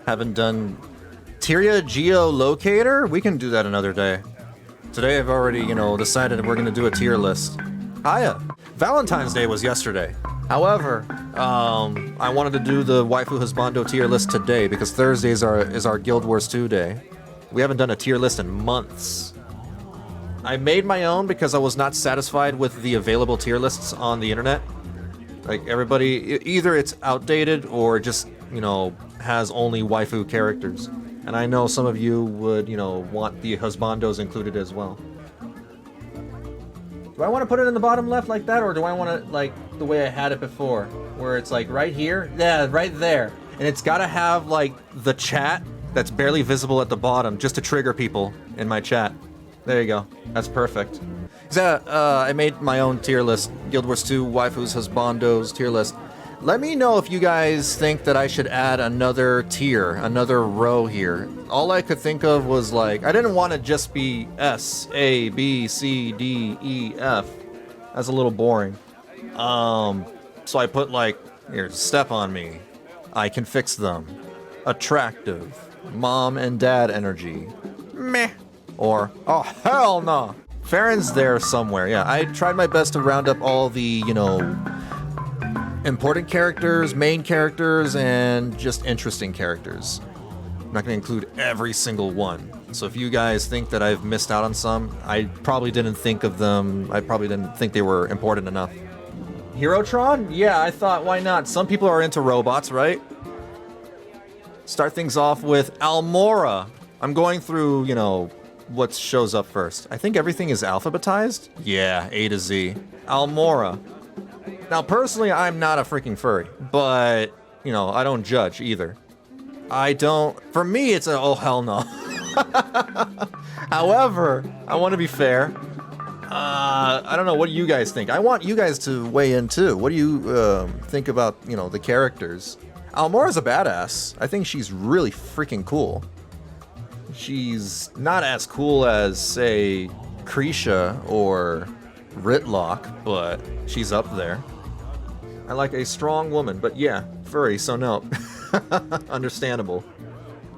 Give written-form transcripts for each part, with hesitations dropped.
Haven't done Tyria geolocator? We can do that another day. Today I've already, you know, decided we're gonna do a tier list. Hiya! Valentine's Day was yesterday. However, I wanted to do the Waifu Husbando tier list today because Thursdays is our Guild Wars 2 day. We haven't done a tier list in months. I made my own because I was not satisfied with the available tier lists on the internet. Like, everybody, either it's outdated or just, you know, has only waifu characters. And I know some of you would, you know, want the husbandos included as well. Do I want to put it in the bottom left like that, or do I want it like the way I had it before? Where it's like right here? Yeah, right there. And it's gotta have like the chat that's barely visible at the bottom just to trigger people in my chat. There you go. That's perfect. I made my own tier list. Guild Wars 2 Waifus Husbandos tier list. Let me know if you guys think that I should add another tier, another row here. All I could think of was like, I didn't want to just be S, A, B, C, D, E, F. That's a little boring. So I put like, here, step on me. I can fix them. Attractive. Mom and dad energy. Meh. Or, oh hell no. Farron's there somewhere, yeah. I tried my best to round up all the, you know, important characters, main characters, and just interesting characters. I'm not going to include every single one. So if you guys think that I've missed out on some, I probably didn't think of them. I probably didn't think they were important enough. Herotron? Yeah, I thought, why not? Some people are into robots, right? Start things off with Almora. I'm going through, you know, what shows up first. I think everything is alphabetized? Yeah, A to Z. Almora. Now, personally, I'm not a freaking furry, but, you know, I don't judge either. For me, it's a, oh, hell no. However, I want to be fair. I don't know, what do you guys think? I want you guys to weigh in, too. What do you think about, you know, the characters? Almora's a badass. I think she's really freaking cool. She's not as cool as, say, Krisha or Ritlock, but she's up there. I like a strong woman, but yeah, furry, so no. Understandable.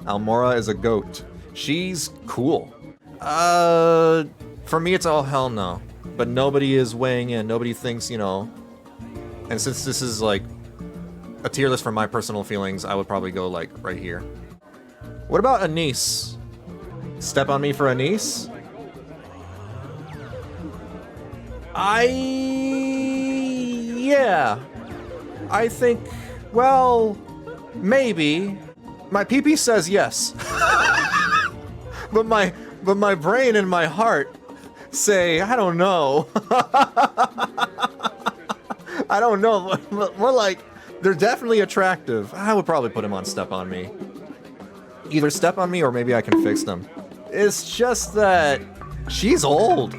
Almora is a goat. She's cool. For me, it's all hell no. But nobody is weighing in. Nobody thinks, you know. And since this is like a tier list for my personal feelings, I would probably go like right here. What about Anise? Step on me for Anise? Yeah. I think, well, maybe. My pee-pee says yes. but my brain and my heart say, I don't know. I don't know. More like, they're definitely attractive. I would probably put him on Step on Me. Either Step on Me or maybe I can fix them. It's just that she's old.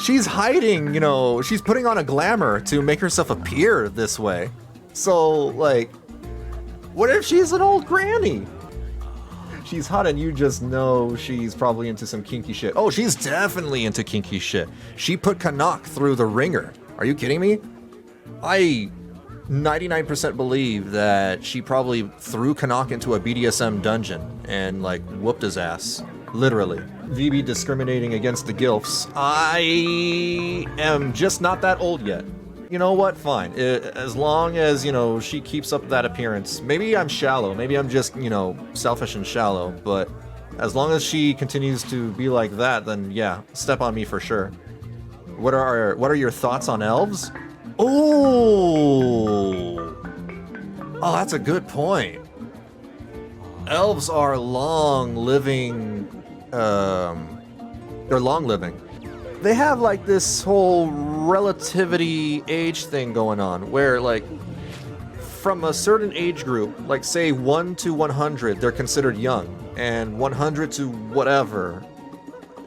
She's hiding, you know, she's putting on a glamour to make herself appear this way. So, like, what if she's an old granny? She's hot and you just know she's probably into some kinky shit. Oh, she's definitely into kinky shit. She put Canuck through the ringer. Are you kidding me? I 99% believe that she probably threw Canuck into a BDSM dungeon and, like, whooped his ass. Literally. VB discriminating against the gilfs. I am just not that old yet. You know what? Fine. As long as, you know, she keeps up that appearance. Maybe I'm shallow. Maybe I'm just, you know, selfish and shallow. But as long as she continues to be like that, then yeah, Step on Me for sure. What are your thoughts on elves? Oh, that's a good point. Elves are long-living. They're long-living. They have like this whole relativity age thing going on, where like from a certain age group, like say 1 to 100, they're considered young, and 100 to whatever,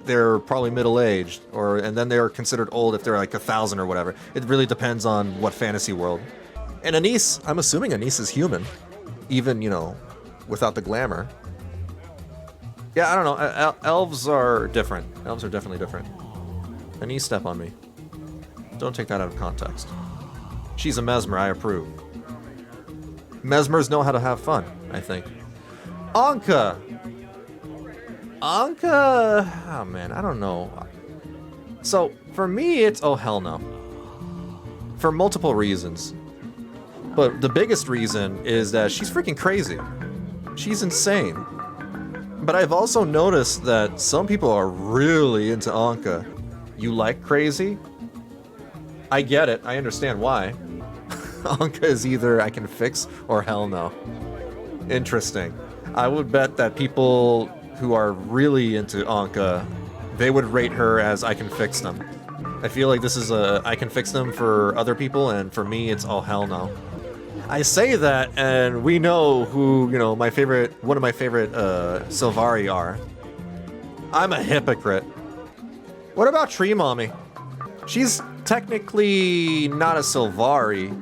they're probably middle-aged, and then they're considered old if they're like 1,000 or whatever. It really depends on what fantasy world. And Anise, I'm assuming Anise is human, even, you know, without the glamour. Yeah, I don't know. Elves are different. Elves are definitely different. Anise, Step on Me. Don't take that out of context. She's a Mesmer, I approve. Mesmers know how to have fun, I think. Anka! Anka... Oh man, I don't know. So, for me, it's oh hell no. For multiple reasons. But the biggest reason is that she's freaking crazy. She's insane. But I've also noticed that some people are really into Anka. You like crazy? I get it. I understand why. Anka is either I can fix or hell no. Interesting. I would bet that people who are really into Anka, they would rate her as I can fix them. I feel like this is a I can fix them for other people, and for me it's all hell no. I say that, and we know who, you know, one of my favorite Sylvari are. I'm a hypocrite. What about Tree Mommy? She's technically not a Sylvari,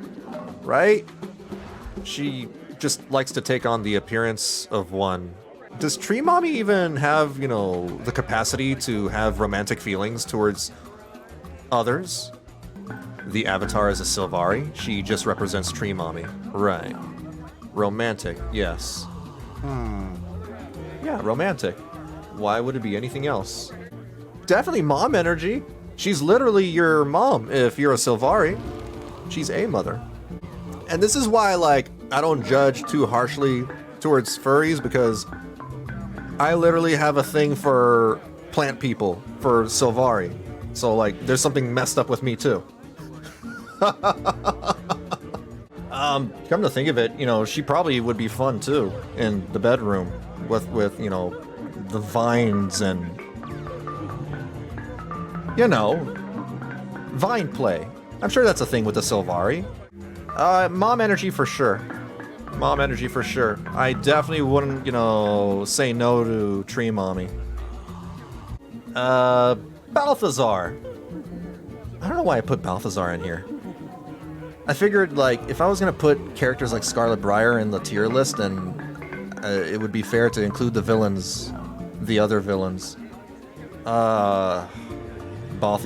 right? She just likes to take on the appearance of one. Does Tree Mommy even have, you know, the capacity to have romantic feelings towards others? The avatar is a Sylvari. She just represents Tree Mommy. Right. Romantic, yes. Yeah, romantic. Why would it be anything else? Definitely mom energy. She's literally your mom if you're a Sylvari. She's a mother. And this is why, like, I don't judge too harshly towards furries, because I literally have a thing for plant people, for Sylvari. So, like, there's something messed up with me, too. Come to think of it, you know, she probably would be fun too in the bedroom with you know, the vines and, you know, vine play. I'm sure that's a thing with the Sylvari. Mom energy for sure. Mom energy for sure. I definitely wouldn't, you know, say no to Tree Mommy. Balthazar. I don't know why I put Balthazar in here. I figured, like, if I was gonna put characters like Scarlet Briar in the tier list, then it would be fair to include the villains, the other villains. Balthi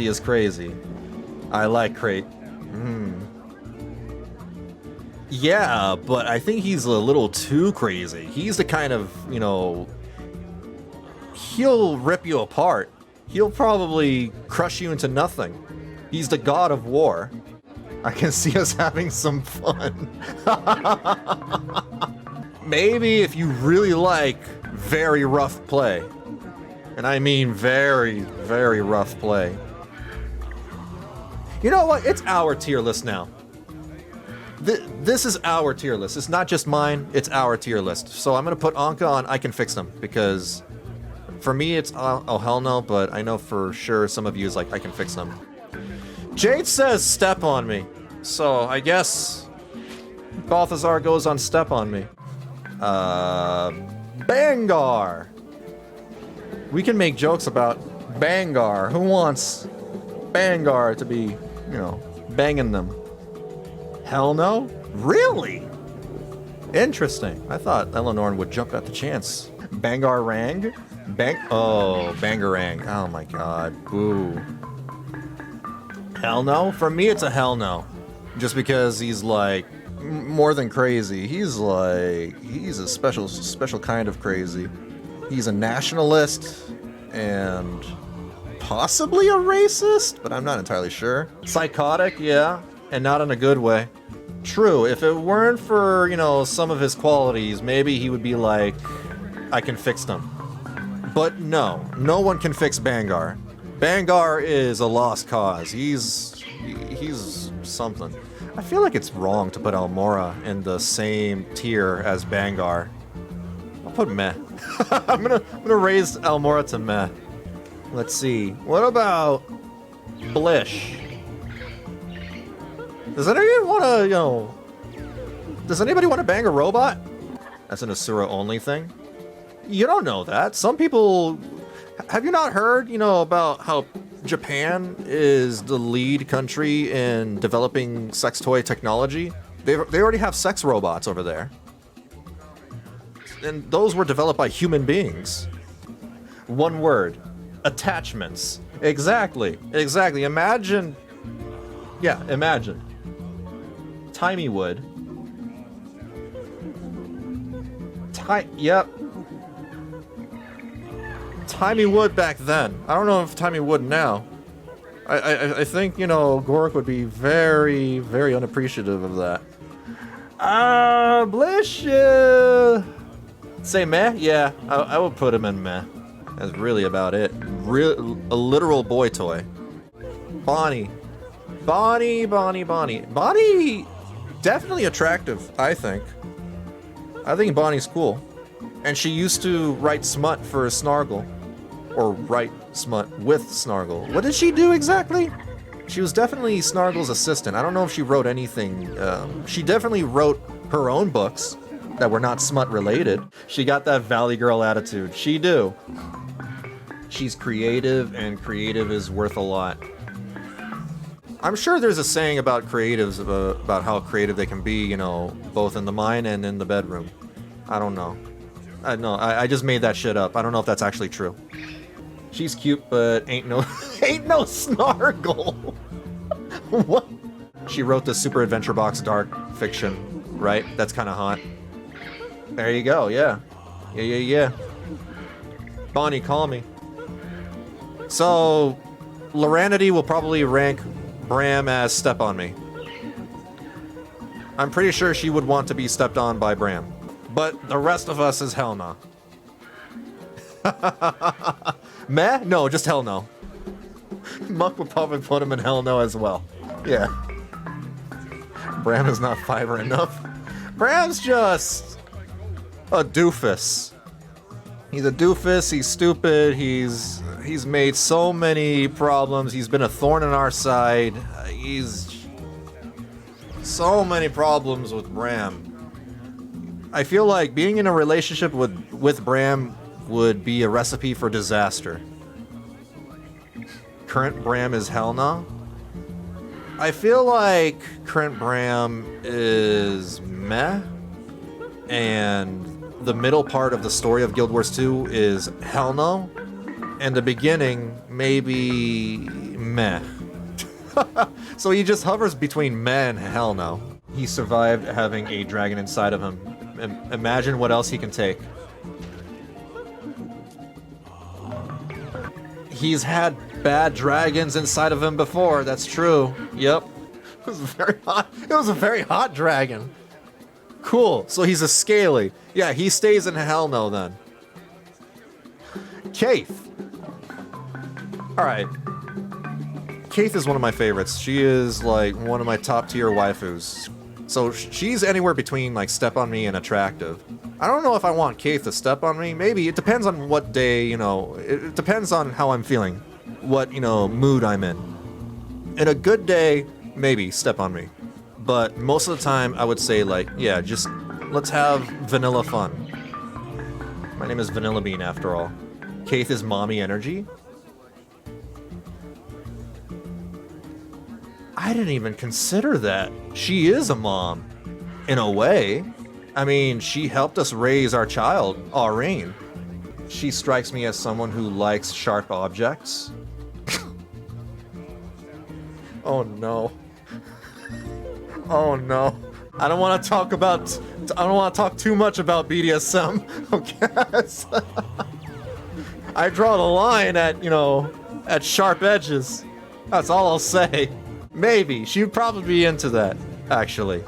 is crazy. I like Crate. Yeah, but I think he's a little too crazy. He's the kind of, you know, he'll rip you apart. He'll probably crush you into nothing. He's the god of war. I can see us having some fun. Maybe if you really like very rough play. And I mean very, very rough play. You know what? It's our tier list now. This is our tier list. It's not just mine, it's our tier list. So I'm gonna put Anka on I Can Fix Them, because for me it's oh hell no, but I know for sure some of you is like I Can Fix Them. Jade says step on me. So I guess Balthazar goes on step on me. Bangar. We can make jokes about Bangar. Who wants Bangar to be, you know, banging them? Hell no? Really? Interesting. I thought Eleanor would jump at the chance. Bangarang? Oh, Bangarang. Oh my god. Boo. Hell no? For me, it's a hell no. Just because he's like more than crazy. He's a special kind of crazy. He's a nationalist and possibly a racist, but I'm not entirely sure. Psychotic, yeah, and not in a good way. True, if it weren't for, you know, some of his qualities, maybe he would be like, I can fix them. But no one can fix Bangar. Bangar is a lost cause. He's something. I feel like it's wrong to put Almora in the same tier as Bangar. I'll put meh. I'm gonna raise Almora to meh. Let's see. What about Blish? Does anybody want to, you know... Does anybody want to bang a robot? That's an Asura only thing? You don't know that. Some people... Have you not heard, you know, about how Japan is the lead country in developing sex toy technology? They already have sex robots over there. And those were developed by human beings. One word. Attachments. Exactly. Imagine Yeah, imagine. Timey wood. Yep. Timey wood back then. I don't know if Timey wood now. I think, you know, Gork would be very, very unappreciative of that. Bless you. Say meh? Yeah, I would put him in meh. That's really about it. A literal boy toy. Bonnie. Bonnie, definitely attractive, I think. I think Bonnie's cool. And she used to write smut for Snargle. Or write smut with Snargle. What did she do exactly? She was definitely Snargle's assistant. I don't know if she wrote anything. She definitely wrote her own books that were not smut related. She got that Valley Girl attitude. She do. She's creative, and creative is worth a lot. I'm sure there's a saying about creatives, about how creative they can be, you know, both in the mind and in the bedroom. I don't know. I just made that shit up. I don't know if that's actually true. She's cute, but ain't no Snargle. What? She wrote the Super Adventure Box dark fiction, right? That's kind of hot. There you go, yeah. Yeah. Bonnie, call me. So, Loranity will probably rank Bram as Step On Me. I'm pretty sure she would want to be stepped on by Bram. But the rest of us is hell no. Meh? No, just hell no. Muck would probably put him in hell no as well. Yeah. Bram is not fiber enough. Bram's just a doofus. He's a doofus, he's stupid, he's made so many problems, he's been a thorn in our side. He's so many problems with Bram. I feel like being in a relationship with Bram would be a recipe for disaster. Current Bram is hell no. I feel like current Bram is meh, and the middle part of the story of Guild Wars 2 is hell no, and the beginning maybe meh. So he just hovers between meh and hell no. He survived having a dragon inside of him. Imagine what else he can take. He's had bad dragons inside of him before, that's true. Yep. It was very hot. It was a very hot dragon. Cool. So he's a scaly. Yeah, he stays in hell no then. Kaith. Alright. Kaith is one of my favorites. She is like one of my top tier waifus. So she's anywhere between like Step On Me and attractive. I don't know if I want Kaith to step on me. Maybe. It depends on what day, you know. It depends on how I'm feeling. What, you know, mood I'm in. In a good day, maybe step on me. But most of the time, I would say like, yeah, just let's have vanilla fun. My name is Vanillabean after all. Kaith is mommy energy. I didn't even consider that. She is a mom, in a way. I mean, she helped us raise our child, Aurane. She strikes me as someone who likes sharp objects. Oh no. Oh no. I don't want to talk too much about BDSM. Okay. I draw the line at, you know, at sharp edges. That's all I'll say. Maybe. She would probably be into that, actually.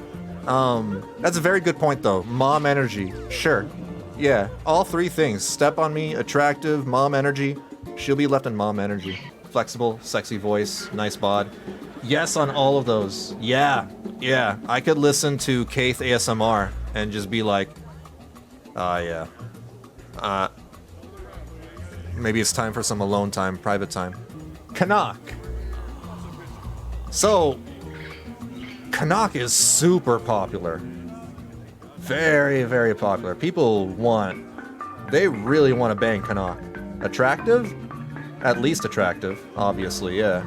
That's a very good point, though. Mom energy. Sure. Yeah. All three things. Step on me, attractive, mom energy. She'll be left in mom energy. Flexible, sexy voice, nice bod. Yes on all of those. Yeah. Yeah. I could listen to Kaith ASMR and just be like, yeah. Maybe it's time for some alone time, private time. Canuck. So, Canuck is super popular. Very, very popular. They really want to bang Canuck. Attractive? At least attractive, obviously, yeah.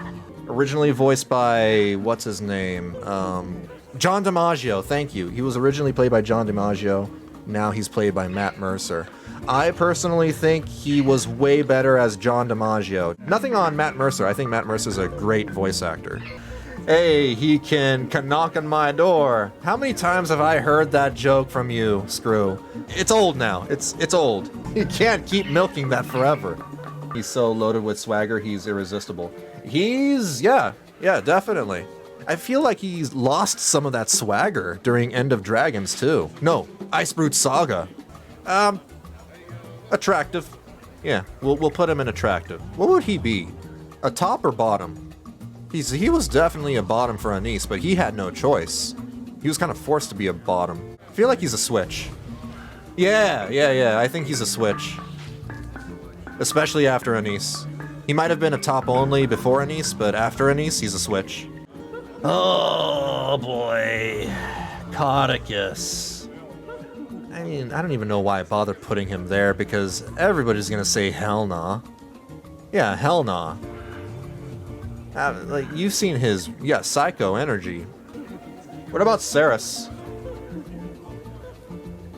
Originally voiced by, what's his name? John DiMaggio, thank you. He was originally played by John DiMaggio. Now he's played by Matt Mercer. I personally think he was way better as John DiMaggio. Nothing on Matt Mercer. I think Matt Mercer's a great voice actor. Hey, he can knock on my door. How many times have I heard that joke from you, Screw? It's old now. It's old. You can't keep milking that forever. He's so loaded with swagger, he's irresistible. Yeah, definitely. I feel like he's lost some of that swagger during End of Dragons, too. No, Icebrute Saga. Attractive. Yeah, we'll put him in attractive. What would he be? A top or bottom? He was definitely a bottom for Anise, but he had no choice. He was kind of forced to be a bottom. I feel like he's a switch. Yeah, I think he's a switch. Especially after Anise. He might have been a top only before Anise, but after Anise, he's a switch. Oh boy. Caudicus. I mean, I don't even know why I bothered putting him there, because everybody's gonna say hell nah. Yeah, hell nah. Like, you've seen his, psycho energy. What about Ceres?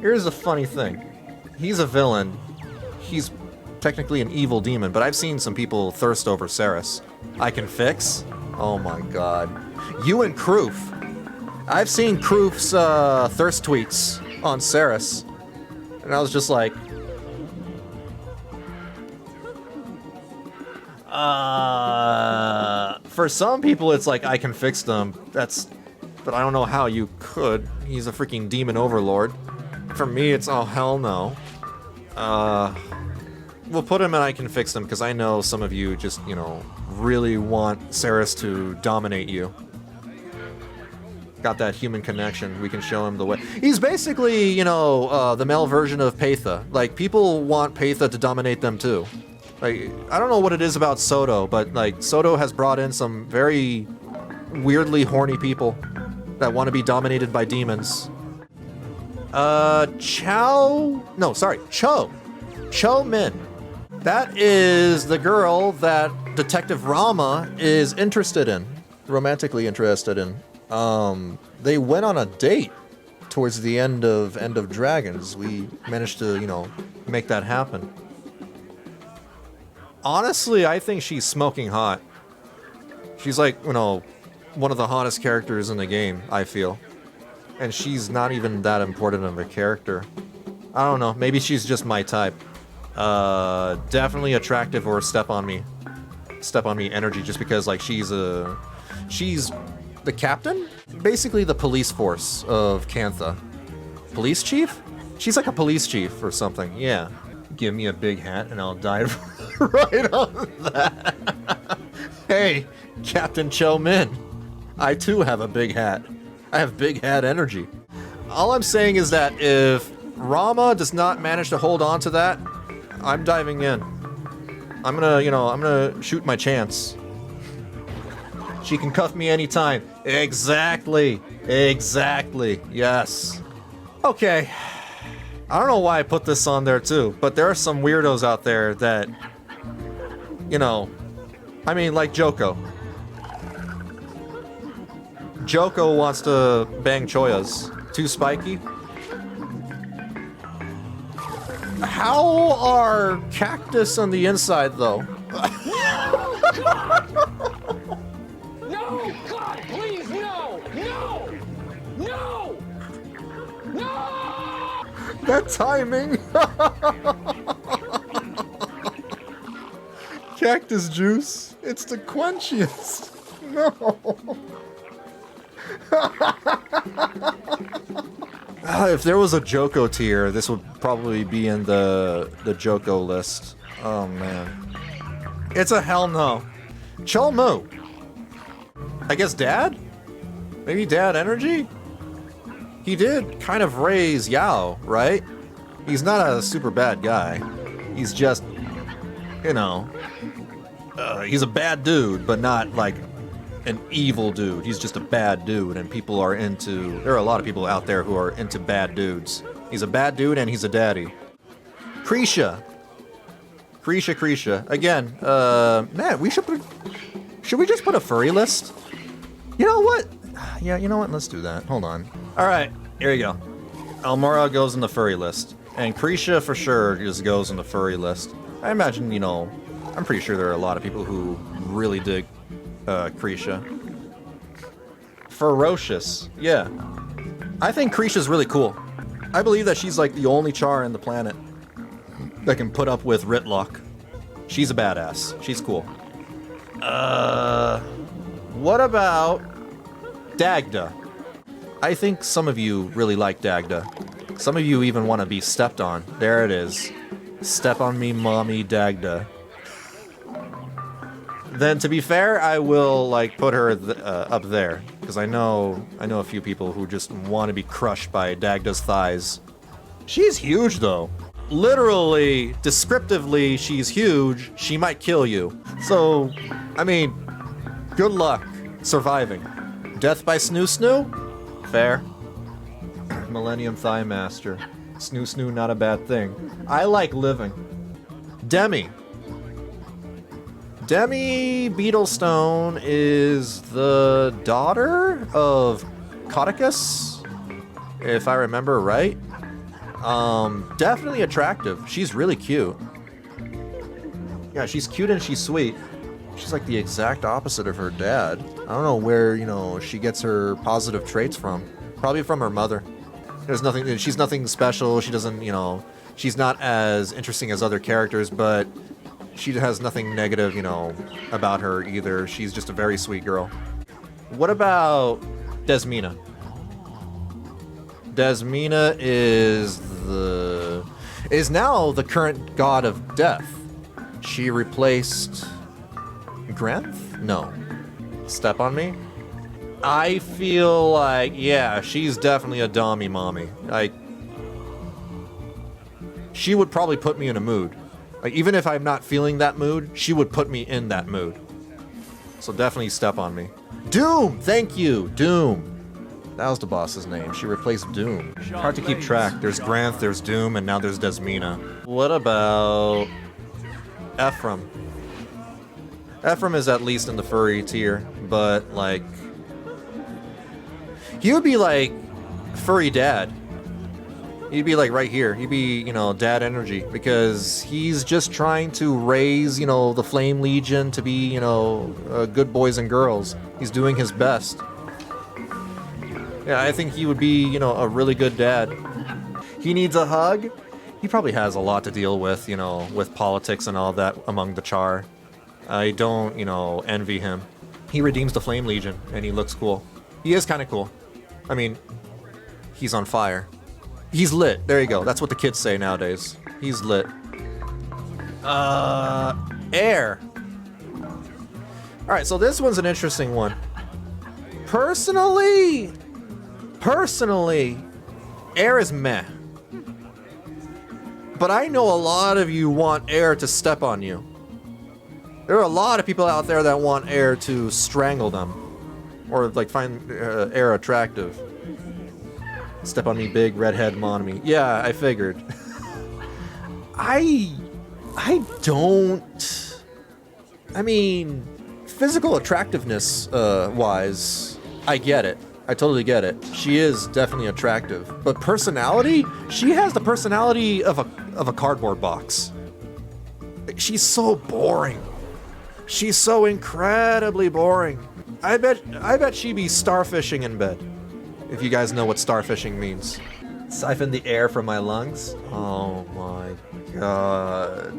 Here's a funny thing. He's a villain. He's technically an evil demon, but I've seen some people thirst over Ceres. I can fix? Oh my god. You and Kroof. I've seen Kroof's thirst tweets on Ceres. And I was just like... For some people, it's like, I can fix them. But I don't know how you could. He's a freaking demon overlord. For me, it's, oh, hell no. We'll put him in I can fix them, because I know some of you just, really want Ceres to dominate you. Got that human connection. We can show him the way. He's basically, the male version of Paitha. Like, people want Paitha to dominate them, too. Like, I don't know what it is about Soto, but, like, Soto has brought in some very weirdly horny people that want to be dominated by demons. Cho Min. That is the girl that Detective Rama is interested in. Romantically interested in. They went on a date towards the end of Dragons. We managed to, make that happen. Honestly, I think she's smoking hot. She's like, one of the hottest characters in the game, I feel. And she's not even that important of a character. I don't know, maybe she's just my type. Definitely attractive or step on me energy, just because, like, she's the captain? Basically the police force of Cantha. Police chief? She's like a police chief or something, yeah. Give me a big hat and I'll dive right on that. Hey, Captain Cho Min. I too have a big hat. I have big hat energy. All I'm saying is that if Rama does not manage to hold on to that, I'm diving in. I'm gonna shoot my chance. She can cuff me anytime. Exactly. Yes. Okay. I don't know why I put this on there too, but there are some weirdos out there that, like Joko. Joko wants to bang Choyas. Too spiky? How are Cactus on the inside, though? No! God, please, no! No! No! No! That timing! Cactus juice. It's the quenchiest. No. If there was a Joko tier, this would probably be in the Joko list. Oh man. It's a hell no. Cholmu. I guess Dad? Maybe Dad energy? He did kind of raise Yao, right? He's not a super bad guy. He's just, he's a bad dude, but not like an evil dude. He's just a bad dude, and there are a lot of people out there who are into bad dudes. He's a bad dude, and he's a daddy. Krisha. Again, man, should we just put a furry list? You know what? Yeah, you know what? Let's do that. Hold on. Alright, here you go. Almora goes in the furry list. And Krisha for sure just goes in the furry list. I imagine, I'm pretty sure there are a lot of people who really dig Krisha. Ferocious. Yeah. I think Krisha's really cool. I believe that she's like the only char in the planet that can put up with Ritlock. She's a badass. She's cool. What about Dagda? I think some of you really like Dagda. Some of you even want to be stepped on. There it is. Step on me, mommy, Dagda. Then, to be fair, I will like put her up there because I know a few people who just want to be crushed by Dagda's thighs. She's huge, though. Literally, descriptively, she's huge. She might kill you. So, I mean, good luck surviving. Death by Snoo Snoo? Fair. Millennium Thigh Master. Snoo Snoo, not a bad thing. I like living. Demi. Demi Beetlestone is the daughter of Codicus, if I remember right. Definitely attractive. She's really cute. Yeah, she's cute and she's sweet. She's like the exact opposite of her dad. I don't know where, she gets her positive traits from. Probably from her mother. She's nothing special. She doesn't, she's not as interesting as other characters, but she has nothing negative, about her either. She's just a very sweet girl. What about Desmina? Desmina is now the current god of death. She replaced Grenth? No. Step on me? I feel like, yeah, she's definitely a dommy mommy. Like, she would probably put me in a mood. Like, even if I'm not feeling that mood, she would put me in that mood. So definitely step on me. Doom! Thank you! Doom. That was the boss's name. She replaced Doom. Hard to keep track. There's Granth, there's Doom, and now there's Desmina. What about Ephraim? Ephraim is at least in the furry tier, but, like, he would be like furry dad. He'd be like right here. He'd be, dad energy, because he's just trying to raise, the Flame Legion to be, good boys and girls. He's doing his best. Yeah, I think he would be, a really good dad. He needs a hug. He probably has a lot to deal with, with politics and all that among the char. I don't, envy him. He redeems the Flame Legion, and he looks cool. He is kind of cool. I mean, he's on fire. He's lit. There you go. That's what the kids say nowadays. He's lit. Air. Alright, so this one's an interesting one. Personally, Air is meh. But I know a lot of you want Air to step on you. There are a lot of people out there that want Air to strangle them. Or, like, find Air attractive. Step on me, big redhead Monami. Yeah, I figured. I don't... I mean, physical attractiveness, wise, I get it. I totally get it. She is definitely attractive. But personality? She has the personality of a cardboard box. She's so boring. She's so incredibly boring. I bet she'd be starfishing in bed. If you guys know what starfishing means. Siphon the air from my lungs? Oh my god.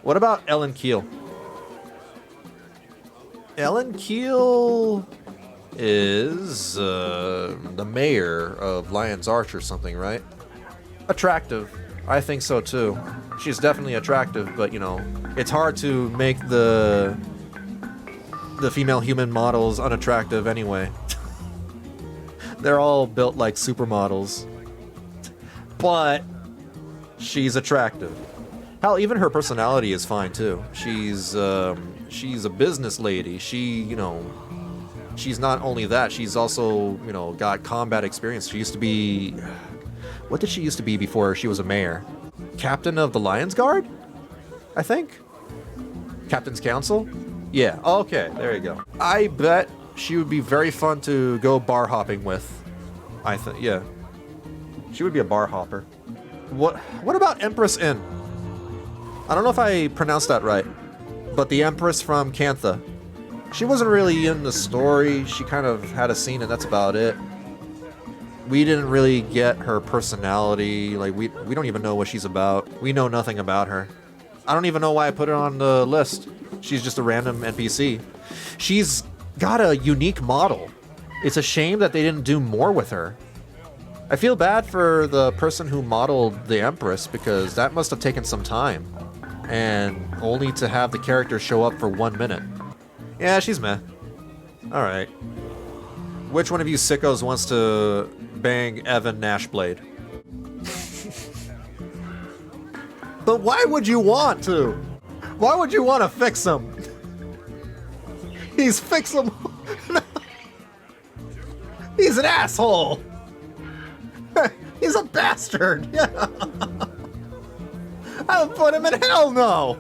What about Ellen Keel? Ellen Keel is the mayor of Lion's Arch or something, right? Attractive. I think so too. She's definitely attractive, but it's hard to make the female human models unattractive anyway. They're all built like supermodels. But she's attractive. Hell, even her personality is fine too. She's a business lady. She's not only that, she's also, got combat experience. She used to be... What did she used to be before she was a mayor? Captain of the Lions Guard? I think? Captain's Council? Yeah, okay, there you go. I bet she would be very fun to go bar hopping with. I think, yeah. She would be a bar hopper. What about Empress Inn? I don't know if I pronounced that right, but the Empress from Cantha. She wasn't really in the story. She kind of had a scene and that's about it. We didn't really get her personality. Like, we don't even know what she's about. We know nothing about her. I don't even know why I put her on the list. She's just a random NPC. She's got a unique model. It's a shame that they didn't do more with her. I feel bad for the person who modeled the Empress because that must have taken some time. And only to have the character show up for 1 minute. Yeah, she's meh. Alright. Which one of you sickos wants to bang Evan Nashblade? But why would you want to? Why would you want to fix him? He's fixable. He's an asshole. He's a bastard. Yeah. I would put him in hell no.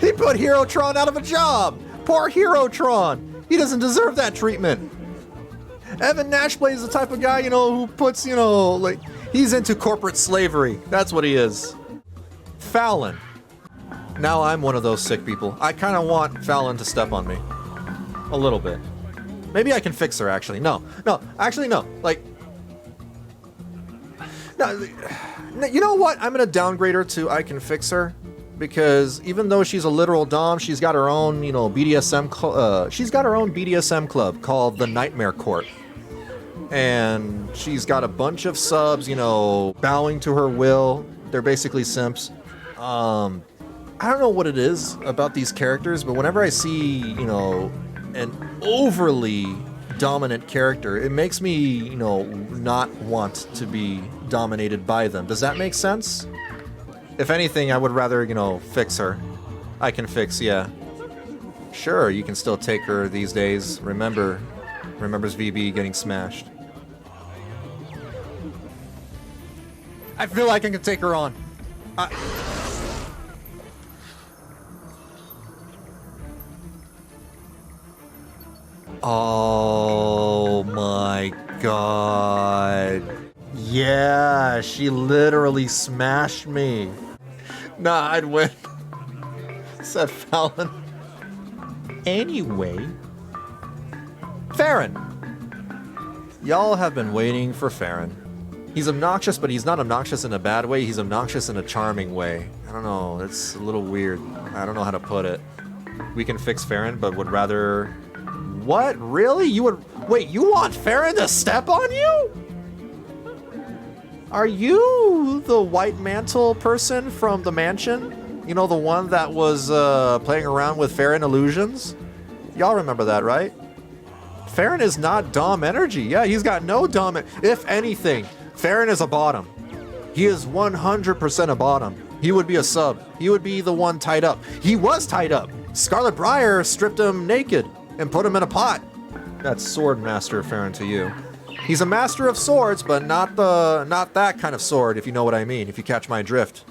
He put Herotron out of a job. Poor Herotron. He doesn't deserve that treatment. Evan Nashblade is the type of guy, who puts, like, he's into corporate slavery. That's what he is. Fallon. Now I'm one of those sick people. I kind of want Fallon to step on me. A little bit. Maybe I can fix her, actually. No. Actually, no. Like... No, you know what? I'm going to downgrade her to I can fix her. Because even though she's a literal dom, she's got her own, BDSM... she's got her own BDSM club called the Nightmare Court. And she's got a bunch of subs, bowing to her will. They're basically simps. I don't know what it is about these characters, but whenever I see, an overly dominant character, it makes me, not want to be dominated by them. Does that make sense? If anything, I would rather, fix her. I can fix, yeah. Sure, you can still take her these days. Remembers VB getting smashed. I feel like I can take her on. Oh my god. Yeah, she literally smashed me. Nah, I'd win. Said Fallon. Anyway. Farron. Y'all have been waiting for Farron. He's obnoxious, but he's not obnoxious in a bad way. He's obnoxious in a charming way. I don't know. It's a little weird. I don't know how to put it. We can fix Farron, but would rather... What? Really? You would... Wait, you want Farron to step on you? Are you the white mantle person from the mansion? The one that was playing around with Farron illusions? Y'all remember that, right? Farron is not Dom energy. Yeah, he's got no Dom... If anything, Farron is a bottom. He is 100% a bottom. He would be a sub. He would be the one tied up. He was tied up. Scarlet Briar stripped him naked and put him in a pot. That's Sword Master Farron to you. He's a master of swords, but not that kind of sword, if you know what I mean, if you catch my drift.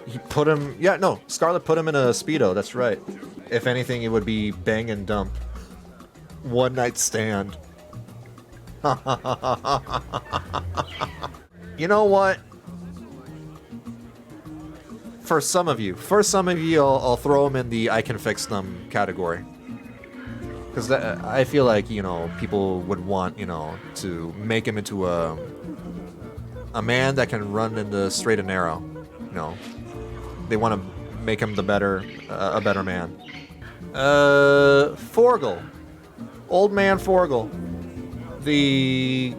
He put him... Yeah, no, Scarlet put him in a Speedo, that's right. If anything, it would be bang and dump. One night stand. You know what? For some of you, I'll throw them in the I can fix them category. Because I feel like, people would want, to make him into a man that can run in the straight and narrow. They want to make him a better man. Forgel. Old man Forgel. The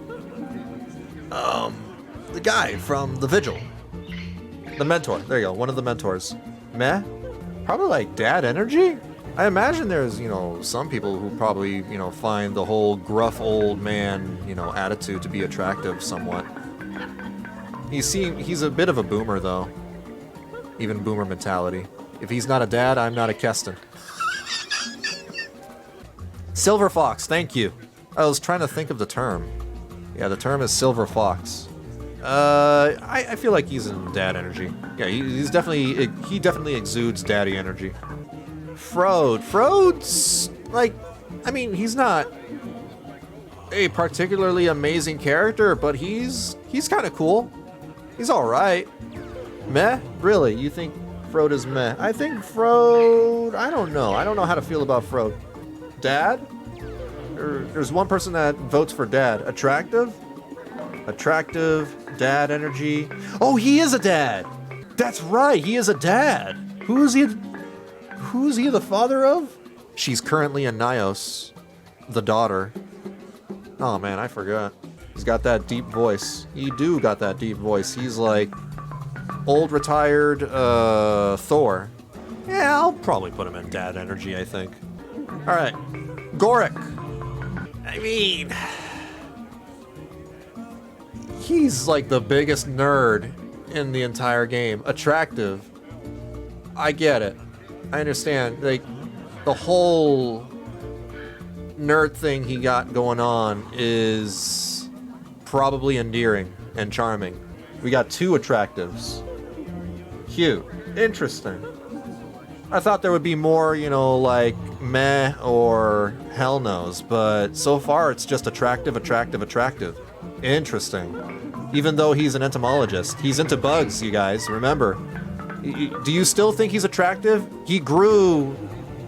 guy from The Vigil. The mentor. There you go. One of the mentors. Meh? Probably like dad energy? I imagine there's, some people who probably, find the whole gruff old man, attitude to be attractive somewhat. He's a bit of a boomer, though. Even boomer mentality. If he's not a dad, I'm not a Keston. Silver Fox, thank you. I was trying to think of the term. Yeah, the term is Silver Fox. I feel like he's in dad energy. Yeah, he definitely exudes daddy energy. Frode's like, he's not a particularly amazing character, but he's kind of cool. He's all right. Meh? Really? You think Frode is meh? I think Frode... I don't know how to feel about Frode. Dad? There's one person that votes for dad. Attractive? Attractive, dad energy. Oh, he is a dad! That's right, he is a dad! Who's he the father of? She's currently a Nyos, the daughter. Oh man, I forgot. He's got that deep voice. He do got that deep voice. He's like old retired Thor. Yeah, I'll probably put him in dad energy, I think. Alright. Goric. I mean, he's like the biggest nerd in the entire game. Attractive. I get it. I understand. Like, the whole nerd thing he got going on is probably endearing and charming. We got 2 attractives. Cute. Interesting. I thought there would be more, you know, like meh or hell no's, but so far it's just attractive, attractive, attractive. Interesting. Even though he's an entomologist. He's into bugs, you guys, remember. Do you still think he's attractive? He grew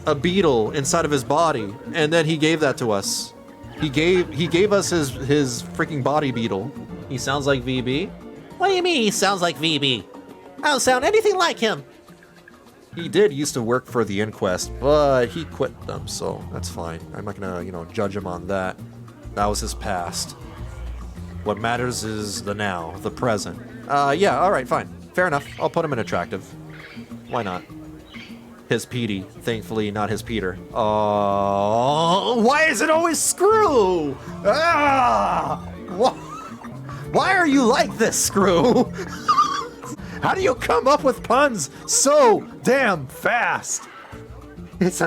a beetle inside of his body, and then he gave that to us. He gave us his freaking body beetle. He sounds like VB? What do you mean he sounds like VB? I don't sound anything like him. He did used to work for the Inquest, but he quit them, so that's fine. I'm not gonna, you know, judge him on that. That was his past. What matters is the now, the present. Yeah, alright, fine. Fair enough. I'll put him in attractive. Why not? His Petey. Thankfully, not his Peter. Oh, why is it always Screw? Ah! Why are you like this, Screw? How do you come up with puns so damn fast? It's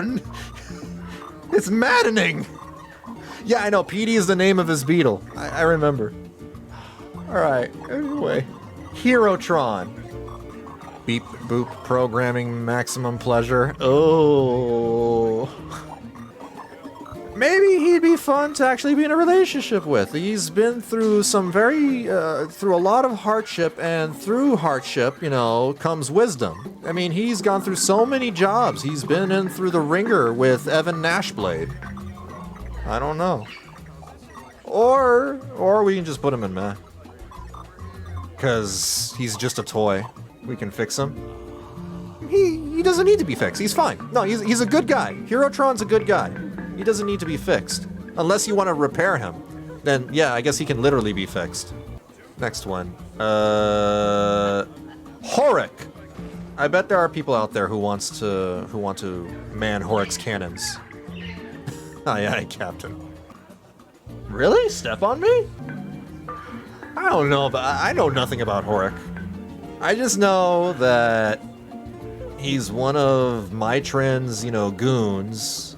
maddening. Yeah, I know. Petey is the name of his beetle. I remember. Alright, anyway. Herotron. Beep boop programming maximum pleasure. Oh. Maybe he'd be fun to actually be in a relationship with. He's been through some through a lot of hardship, and through hardship, you know, comes wisdom. I mean, he's gone through so many jobs. He's been in through the ringer with Evan Nashblade. I don't know. Or we can just put him in meh. Because he's just a toy. We can fix him. He doesn't need to be fixed. He's fine. No, he's a good guy. Herotron's a good guy. He doesn't need to be fixed. Unless you want to repair him. Then, yeah, I guess he can literally be fixed. Next one. Horic. I bet there are people out there who want to man Horic's cannons. Aye, aye, Captain. Really? Step on me? I don't know, but I know nothing about Horic. I just know that he's one of Mitrin's, you know, goons.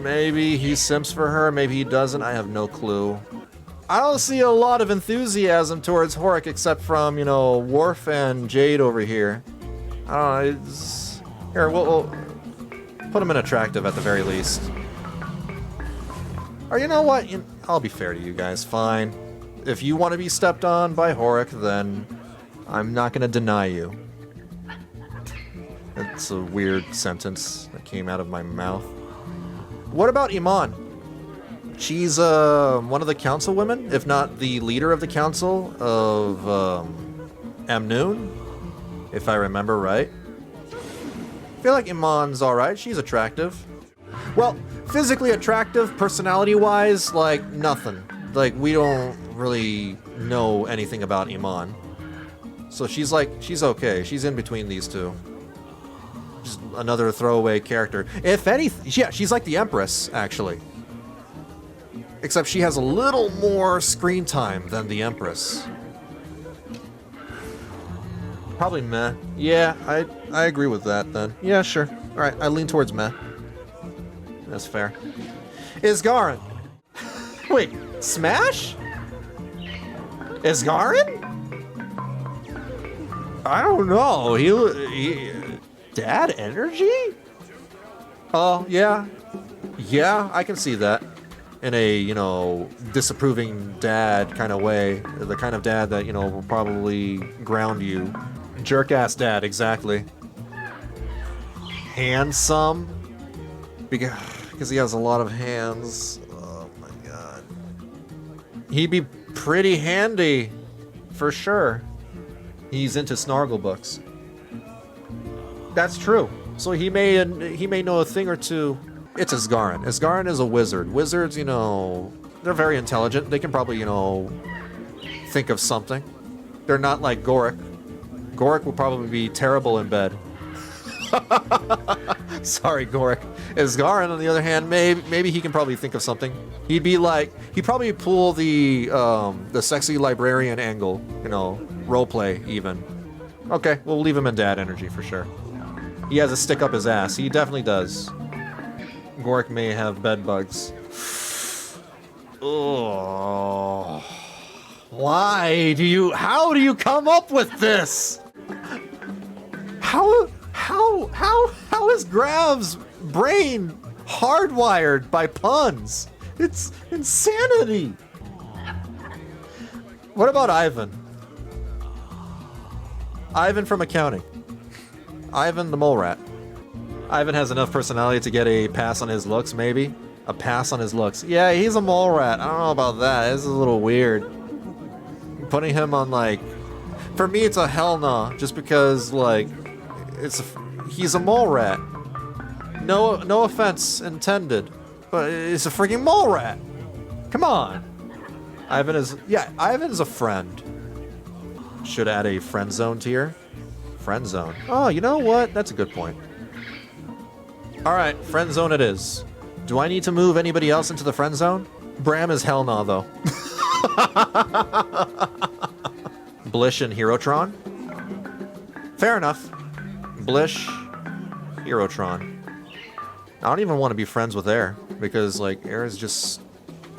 Maybe he simps for her, maybe he doesn't, I have no clue. I don't see a lot of enthusiasm towards Horic except from, you know, Worf and Jade over here. I don't know, here, we'll put him in attractive at the very least. Or you know what, I'll be fair to you guys, fine. If you want to be stepped on by Horic, then I'm not going to deny you. That's a weird sentence that came out of my mouth. What about Iman? She's one of the council women, if not the leader of the council of Amnoon, if I remember right. I feel like Iman's alright, she's attractive. Well, physically attractive, personality-wise, like, nothing. Like, we don't really know anything about Iman. So she's okay. She's in between these two. Just another throwaway character. If anything, yeah, she's like the Empress, actually. Except she has a little more screen time than the Empress. Probably meh. Yeah, I agree with that then. Yeah, sure. Alright, I lean towards meh. That's fair. Isgarin. Wait, Smash? Isgarin? I don't know. He Dad energy? Oh, yeah. Yeah, I can see that. In a, you know, disapproving dad kind of way. The kind of dad that, you know, will probably ground you. Jerk-ass dad, exactly. Handsome? Because he has a lot of hands. Oh my god. He'd be pretty handy, for sure. He's into Snargle books. That's true. So he may know a thing or two. It's Asgarin. Asgarin is a wizard. Wizards, you know, they're very intelligent. They can probably, you know, think of something. They're not like Goric. Goric will probably be terrible in bed. Sorry, Goric. Asgarin, on the other hand, maybe he can probably think of something. He'd probably pull the sexy librarian angle, you know, roleplay even. Okay, we'll leave him in dad energy for sure. He has a stick up his ass. He definitely does. Goric may have bed bugs. Oh. How do you come up with this? How is Grav's brain hardwired by puns? It's insanity. What about Ivan? Ivan from accounting. Ivan the mole rat. Ivan has enough personality to get a pass on his looks, maybe? A pass on his looks. Yeah, he's a mole rat. I don't know about that. This is a little weird. Putting him on, like... For me, it's a hell no. Just because, like... He's a mole rat. No offense intended. But it's a freaking mole rat. Come on. Ivan is a friend. Should add a friend zone tier. Friend zone. Oh, you know what? That's a good point. Alright, friend zone it is. Do I need to move anybody else into the friend zone? Bram is hell no, though. Blish and Herotron? Fair enough. Blish, Herotron. I don't even want to be friends with Air, because, like, Air is just...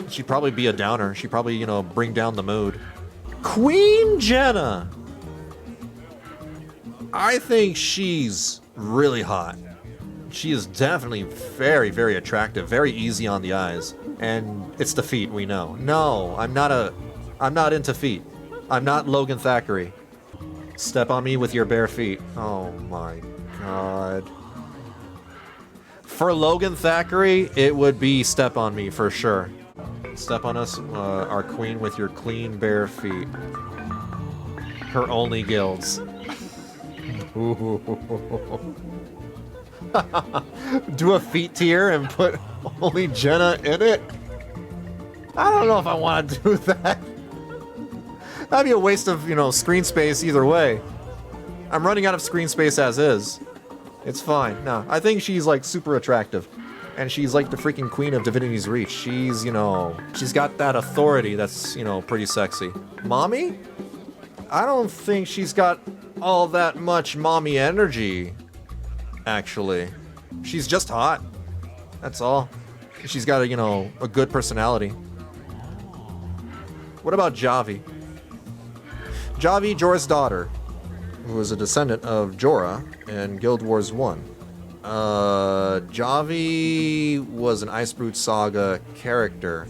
She'd probably be a downer. She'd probably, you know, bring down the mood. Queen Jenna! I think she's really hot. She is definitely very, very attractive, very easy on the eyes. And it's the feet, we know. No, I'm not into feet. I'm not Logan Thackeray. Step on me with your bare feet. Oh my god. For Logan Thackeray, it would be step on me for sure. Step on us, our queen, with your clean bare feet. Her only gills. Do a feet tier and put only Jenna in it? I don't know if I want to do that. That'd be a waste of, you know, screen space either way. I'm running out of screen space as is. It's fine. No, I think she's, like, super attractive. And she's like the freaking queen of Divinity's Reach. She's, you know, she's got that authority that's, you know, pretty sexy. Mommy? I don't think she's got all that much mommy energy, actually. She's just hot. That's all. She's got a, you know, a good personality. What about Javi? Javi, Jorah's daughter, who was a descendant of Jorah in Guild Wars 1. Javi was an Icebrood Saga character.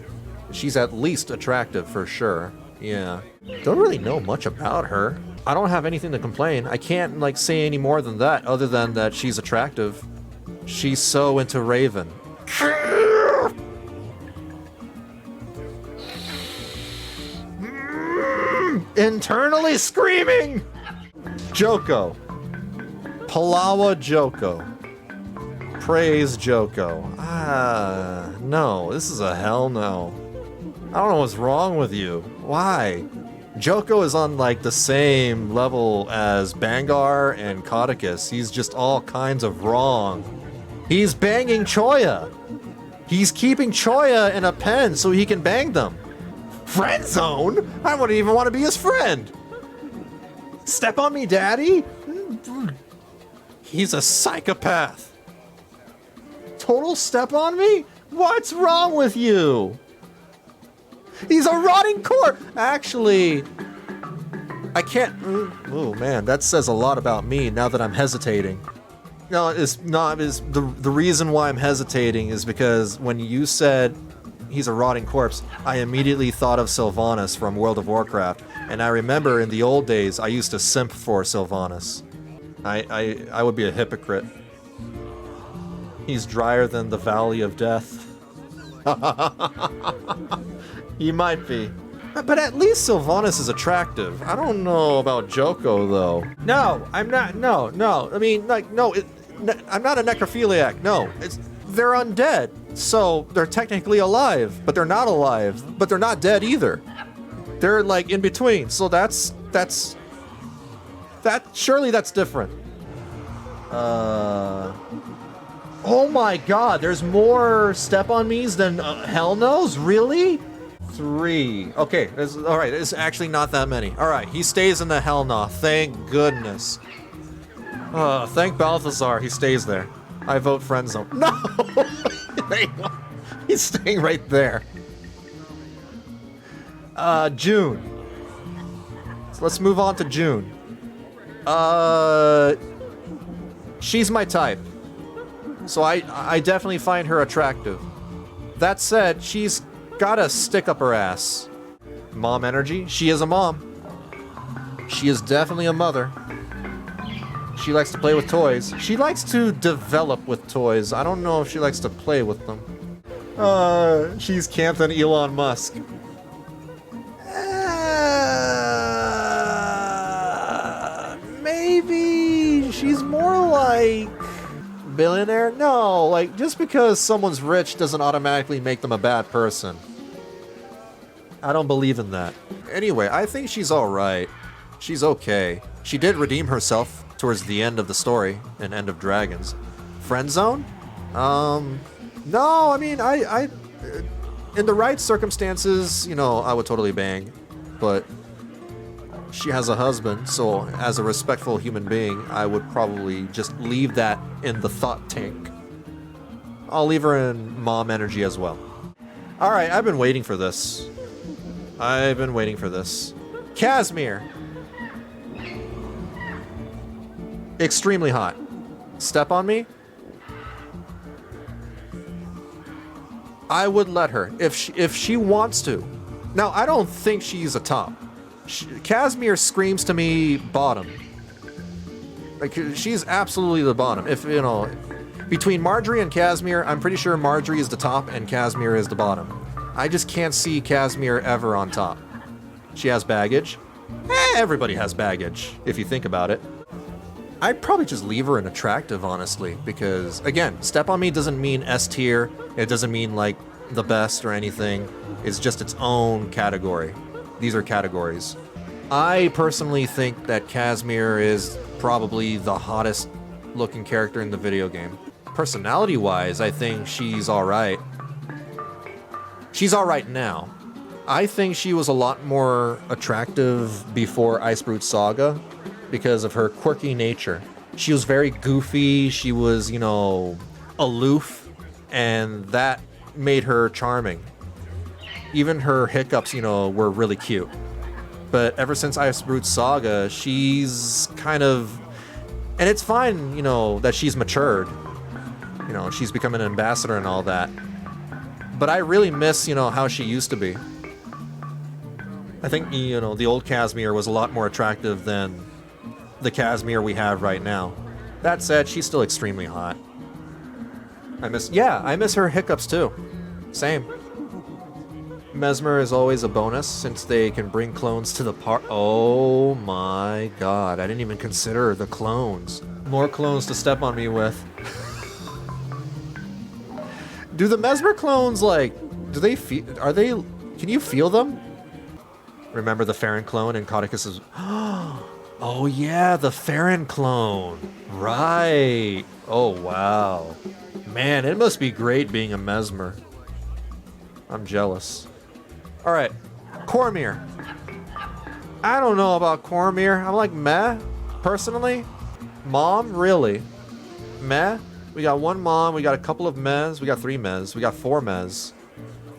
She's at least attractive for sure. Yeah. Don't really know much about her. I don't have anything to complain. I can't, like, say any more than that, other than that she's attractive. She's so into Raven. Internally screaming! Joko. Palawa Joko. Praise Joko. No, this is a hell no. I don't know what's wrong with you. Why? Joko is on, like, the same level as Bangar and Codicus. He's just all kinds of wrong. He's banging Choya. He's keeping Choya in a pen so he can bang them. Friend zone? I wouldn't even want to be his friend. Step on me, daddy? He's a psychopath. Total step on me? What's wrong with you? He's a rotting corpse! Actually, I can't... Oh, man, that says a lot about me now that I'm hesitating. No, the reason why I'm hesitating is because when you said he's a rotting corpse, I immediately thought of Sylvanas from World of Warcraft, and I remember in the old days I used to simp for Sylvanas. I would be a hypocrite. He's drier than the Valley of Death. He might be. But at least Sylvanas is attractive. I don't know about Joko, though. No, I'm not. No. I mean, like, no. I'm not a necrophiliac. No. They're undead. So they're technically alive, but they're not alive. But they're not dead either. They're, like, in between. So surely that's different. Oh my god, there's more Step on Me's than Hell Knows? Really? 3. Okay, alright, it's actually not that many. Alright, he stays in the Hell No. Thank goodness. Thank Balthazar, he stays there. I vote friend zone. No! He's staying right there. June. So let's move on to June. She's my type. So I definitely find her attractive. That said, she's got a stick up her ass. Mom energy? She is a mom. She is definitely a mother. She likes to play with toys. She likes to develop with toys. I don't know if she likes to play with them. She's camped on Elon Musk. Maybe she's more like billionaire? No, like, just because someone's rich doesn't automatically make them a bad person. I don't believe in that. Anyway, I think she's alright. She's okay. She did redeem herself towards the end of the story in End of Dragons. Friend zone? No, I mean, I in the right circumstances, you know, I would totally bang. But she has a husband, so as a respectful human being, I would probably just leave that in the thought tank. I'll leave her in mom energy as well. Alright, I've been waiting for this. Casimir. Extremely hot. Step on me? I would let her, if she wants to. Now, I don't think she's a top. Casimir screams to me bottom. Like, she's absolutely the bottom. If, you know, between Marjorie and Casimir, I'm pretty sure Marjorie is the top and Casimir is the bottom. I just can't see Casimir ever on top. She has baggage. Everybody has baggage, if you think about it. I'd probably just leave her in attractive, honestly, because, again, Step on Me doesn't mean S tier. It doesn't mean, like, the best or anything. It's just its own category. These are categories. I personally think that Casimir is probably the hottest looking character in the video game. Personality-wise, I think she's alright. She's alright now. I think she was a lot more attractive before Icebrute Saga because of her quirky nature. She was very goofy, she was, you know, aloof, and that made her charming. Even her hiccups, you know, were really cute. But ever since Icebrute Saga, she's kind of... And it's fine, you know, that she's matured. You know, she's become an ambassador and all that. But I really miss, you know, how she used to be. I think, you know, the old Casimir was a lot more attractive than the Casimir we have right now. That said, she's still extremely hot. I miss her hiccups too. Same. Mesmer is always a bonus since they can bring clones to the Oh my god, I didn't even consider the clones. More clones to step on me with. Do the Mesmer clones, like, do they feel, can you feel them? Remember the Farron clone in Codicus's... Oh yeah, the Farron clone. Right. Oh wow. Man, it must be great being a Mesmer. I'm jealous. Alright, Cormyr. I don't know about Cormyr. I'm like, meh, personally. Mom, really? Meh? We got one mom, we got a couple of mez, we got 3 mez, we got 4 mez.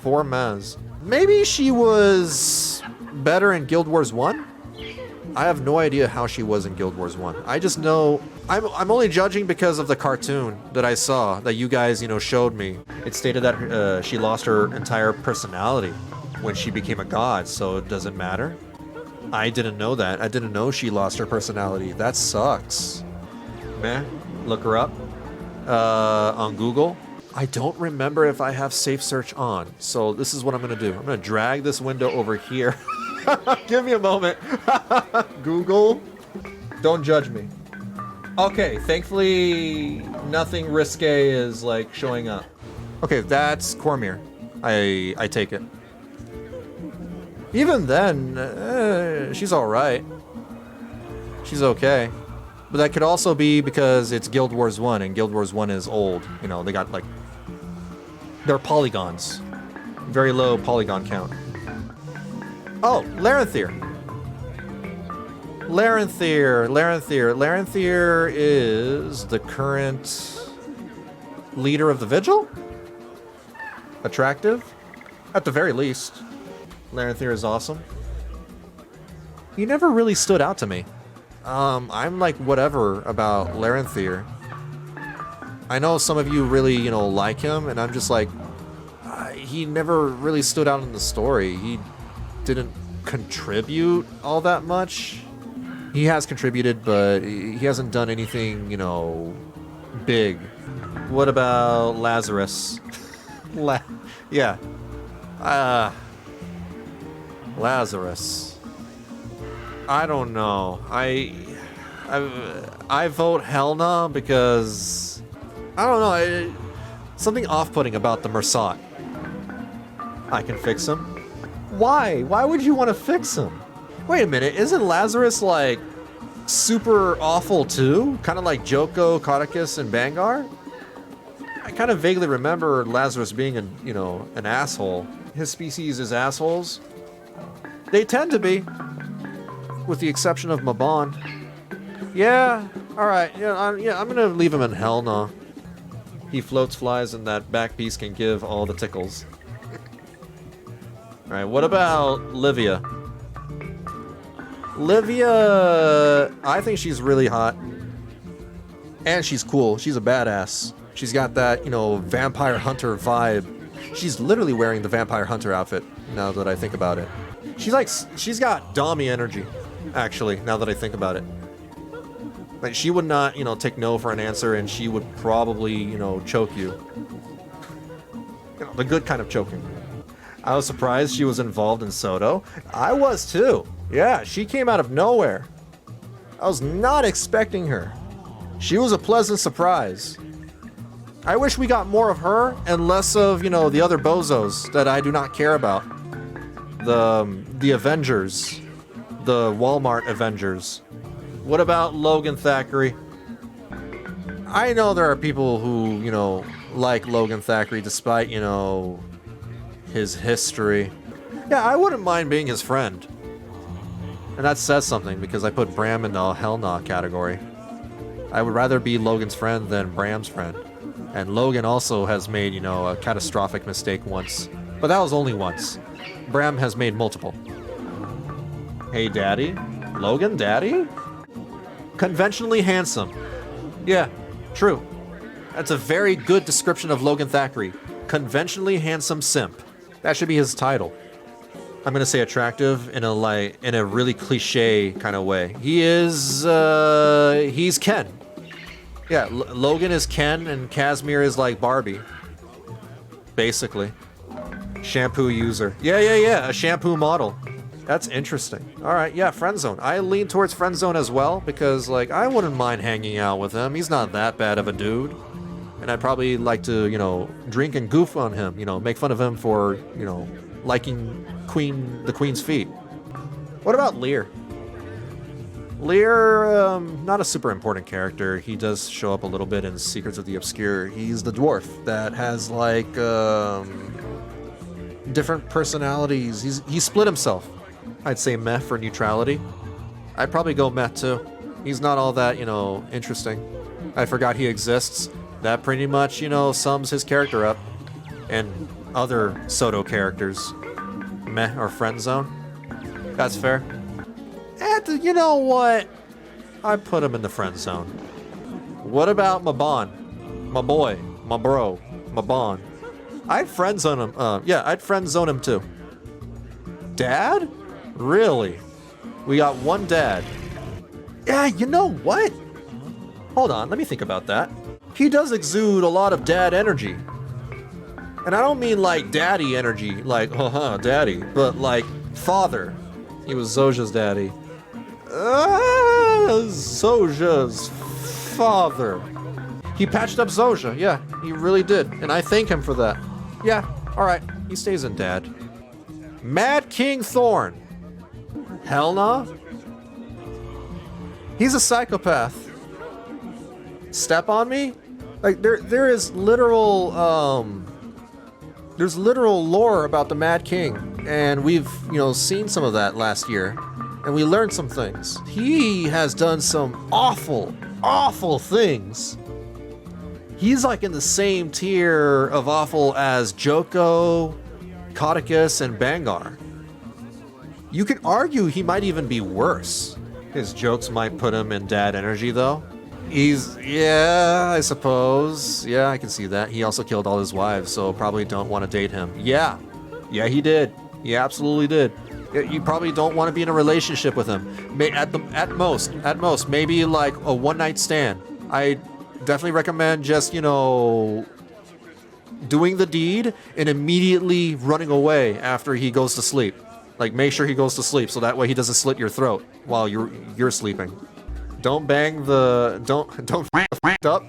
4 mez. Maybe she was better in Guild Wars 1? I have no idea how she was in Guild Wars 1. I just know... I'm only judging because of the cartoon that I saw, that you guys, you know, showed me. It stated that she lost her entire personality when she became a god, so does it matter? I didn't know that. I didn't know she lost her personality. That sucks. Meh. Look her up. on Google. I don't remember if I have safe search on. So this is what I'm going to do. I'm going to drag this window over here. Give me a moment. Google. Don't judge me. Okay, thankfully nothing risque is like showing up. Okay, that's Cormier. I take it. Even then, she's all right. She's okay. But that could also be because it's Guild Wars 1, and Guild Wars 1 is old. You know, they got like... They're polygons. Very low polygon count. Oh, Larenthir. Larenthir is the current leader of the Vigil? Attractive? At the very least. Larenthir is awesome. He never really stood out to me. I'm like whatever about Larenthir. I know some of you really, you know, like him, and I'm just like, he never really stood out in the story. He didn't contribute all that much. He has contributed, but he hasn't done anything, you know, big. What about Lazarus? Yeah. Lazarus. I don't know. I vote Helna because I don't know. Something off-putting about the Mersat. I can fix him. Why? Why would you want to fix him? Wait a minute. Isn't Lazarus like super awful too? Kind of like Joko, Codicus, and Bangar? I kind of vaguely remember Lazarus being an asshole. His species is assholes. They tend to be. With the exception of Mabon. Yeah, alright. Yeah, I'm gonna leave him in hell now. He floats, flies, and that back piece can give all the tickles. Alright, what about Livia? Livia, I think she's really hot. And she's cool. She's a badass. She's got that, you know, vampire hunter vibe. She's literally wearing the vampire hunter outfit, now that I think about it. She's got Dommy energy. Actually, now that I think about it. Like, she would not, you know, take no for an answer, and she would probably, you know, choke you. You know, the good kind of choking. I was surprised she was involved in Soto. I was too. Yeah, she came out of nowhere. I was not expecting her. She was a pleasant surprise. I wish we got more of her and less of, you know, the other bozos that I do not care about. The Avengers. The Walmart Avengers. What about Logan Thackeray? I know there are people who, you know, like Logan Thackeray despite, you know, his history. Yeah, I wouldn't mind being his friend. And that says something because I put Bram in the Hell Nah category. I would rather be Logan's friend than Bram's friend. And Logan also has made, you know, a catastrophic mistake once. But that was only once. Bram has made multiple. Hey, Daddy? Logan, Daddy? Conventionally handsome. Yeah, true. That's a very good description of Logan Thackeray. Conventionally handsome simp. That should be his title. I'm gonna say attractive in a really cliche kind of way. He's Ken. Yeah, Logan is Ken and Casimir is like Barbie. Basically. Shampoo user. Yeah, a shampoo model. That's interesting. Alright, yeah, friend zone. I lean towards friend zone as well because, like, I wouldn't mind hanging out with him. He's not that bad of a dude. And I'd probably like to, you know, drink and goof on him, you know, make fun of him for, you know, liking the Queen's feet. What about Lear? Lear, not a super important character. He does show up a little bit in Secrets of the Obscure. He's the dwarf that has, like, different personalities. He split himself. I'd say meh for neutrality. I'd probably go meh too. He's not all that, you know, interesting. I forgot he exists. That pretty much, you know, sums his character up. And other Soto characters. Meh or friend zone. That's fair. And you know what? I put him in the friend zone. What about Mabon? My boy. My bro. Mabon. I'd friend zone him. Yeah, I'd friend zone him too. Dad? Really? We got one dad. Yeah, you know what? Hold on, let me think about that. he does exude a lot of dad energy. And I don't mean like daddy energy, like, daddy, but like father. He was Zoja's daddy. Zoja's father. He patched up Zoja, yeah, he really did. And I thank him for that. Yeah, alright, he stays in dad. Mad King Thorn. Hell nah. He's a psychopath. Step on me? Like, there is literal, there's literal lore about the Mad King, and we've, seen some of that last year, and we learned some things. He has done some awful, awful things. He's like in the same tier of awful as Joko, Codicus, and Bangar. You could argue he might even be worse. His jokes might put him in dad energy, though. Yeah, I suppose. Yeah, I can see that. He also killed all his wives, so probably don't want to date him. Yeah, he did. He absolutely did. You probably don't want to be in a relationship with him. At most, maybe like a one-night stand. I definitely recommend just, doing the deed and immediately running away after he goes to sleep. Like, make sure he goes to sleep so that way he doesn't slit your throat while you're sleeping. Don't bang the... Don't f*** up.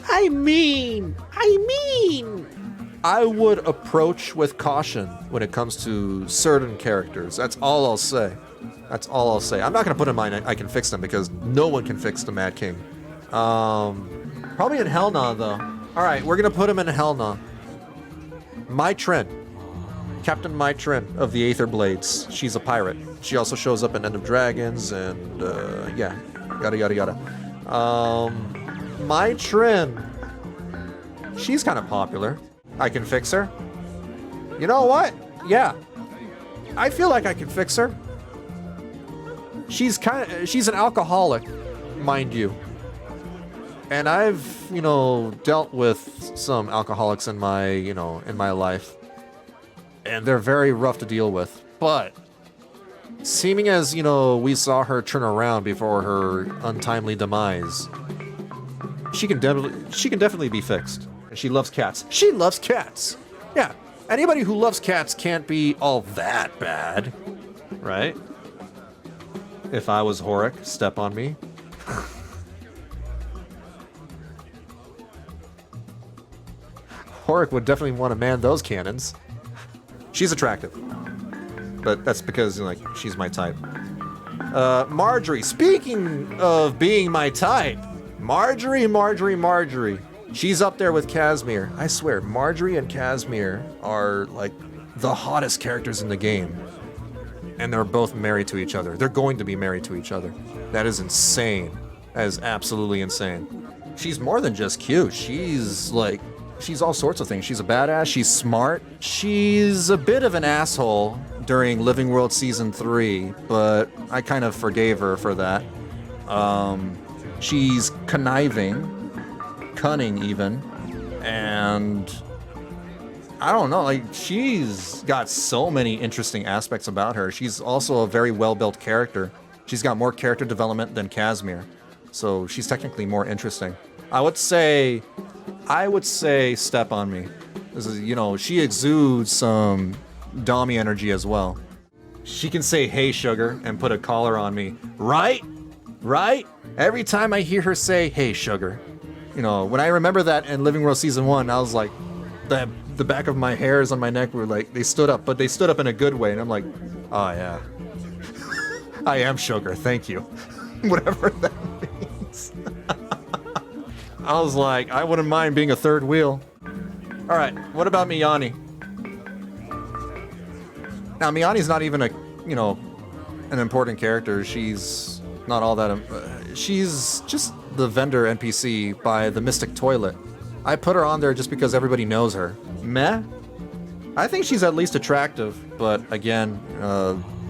I mean... I would approach with caution when it comes to certain characters. That's all I'll say. I'm not going to put in mind I can fix them because no one can fix the Mad King. Probably in Helna, though. Alright, we're going to put him in Helna. Mytrin. Captain Mytrin of the Aether Blades. She's a pirate. She also shows up in End of Dragons and, yada yada yada. Mytrin. She's kind of popular. I can fix her. You know what? Yeah. I feel like I can fix her. She's an alcoholic, mind you. And I've, dealt with some alcoholics in my, in my life. And they're very rough to deal with. But seeming as, we saw her turn around before her untimely demise, she can definitely be fixed. And she loves cats. She loves cats. Yeah. Anybody who loves cats can't be all that bad, right? If I was Horik, step on me. Horik would definitely want to man those cannons. She's attractive, but that's because, she's my type. Marjorie. Speaking of being my type, Marjorie. She's up there with Casimir. I swear, Marjorie and Casimir are, like, the hottest characters in the game. And they're both married to each other. They're going to be married to each other. That is insane. That is absolutely insane. She's more than just cute. She's all sorts of things. She's a badass. She's smart. She's a bit of an asshole during Living World Season 3, but I kind of forgave her for that. She's conniving, cunning even, and I don't know, she's got so many interesting aspects about her. She's also a very well-built character. She's got more character development than Casimir, so she's technically more interesting. I would say step on me. This is, she exudes some Dommy energy as well. She can say, "Hey, sugar," and put a collar on me. Right? Every time I hear her say, "Hey, sugar," when I remember that in Living World Season 1, I was like, the back of my hairs on my neck were like, they stood up, but they stood up in a good way, and I'm like, oh yeah. I am sugar, thank you. Whatever that means. I was like, I wouldn't mind being a third wheel. Alright, what about Miyani? Now, Miyani's not even an important character. She's not all that... she's just the vendor NPC by the Mystic Toilet. I put her on there just because everybody knows her. Meh? I think she's at least attractive, but again,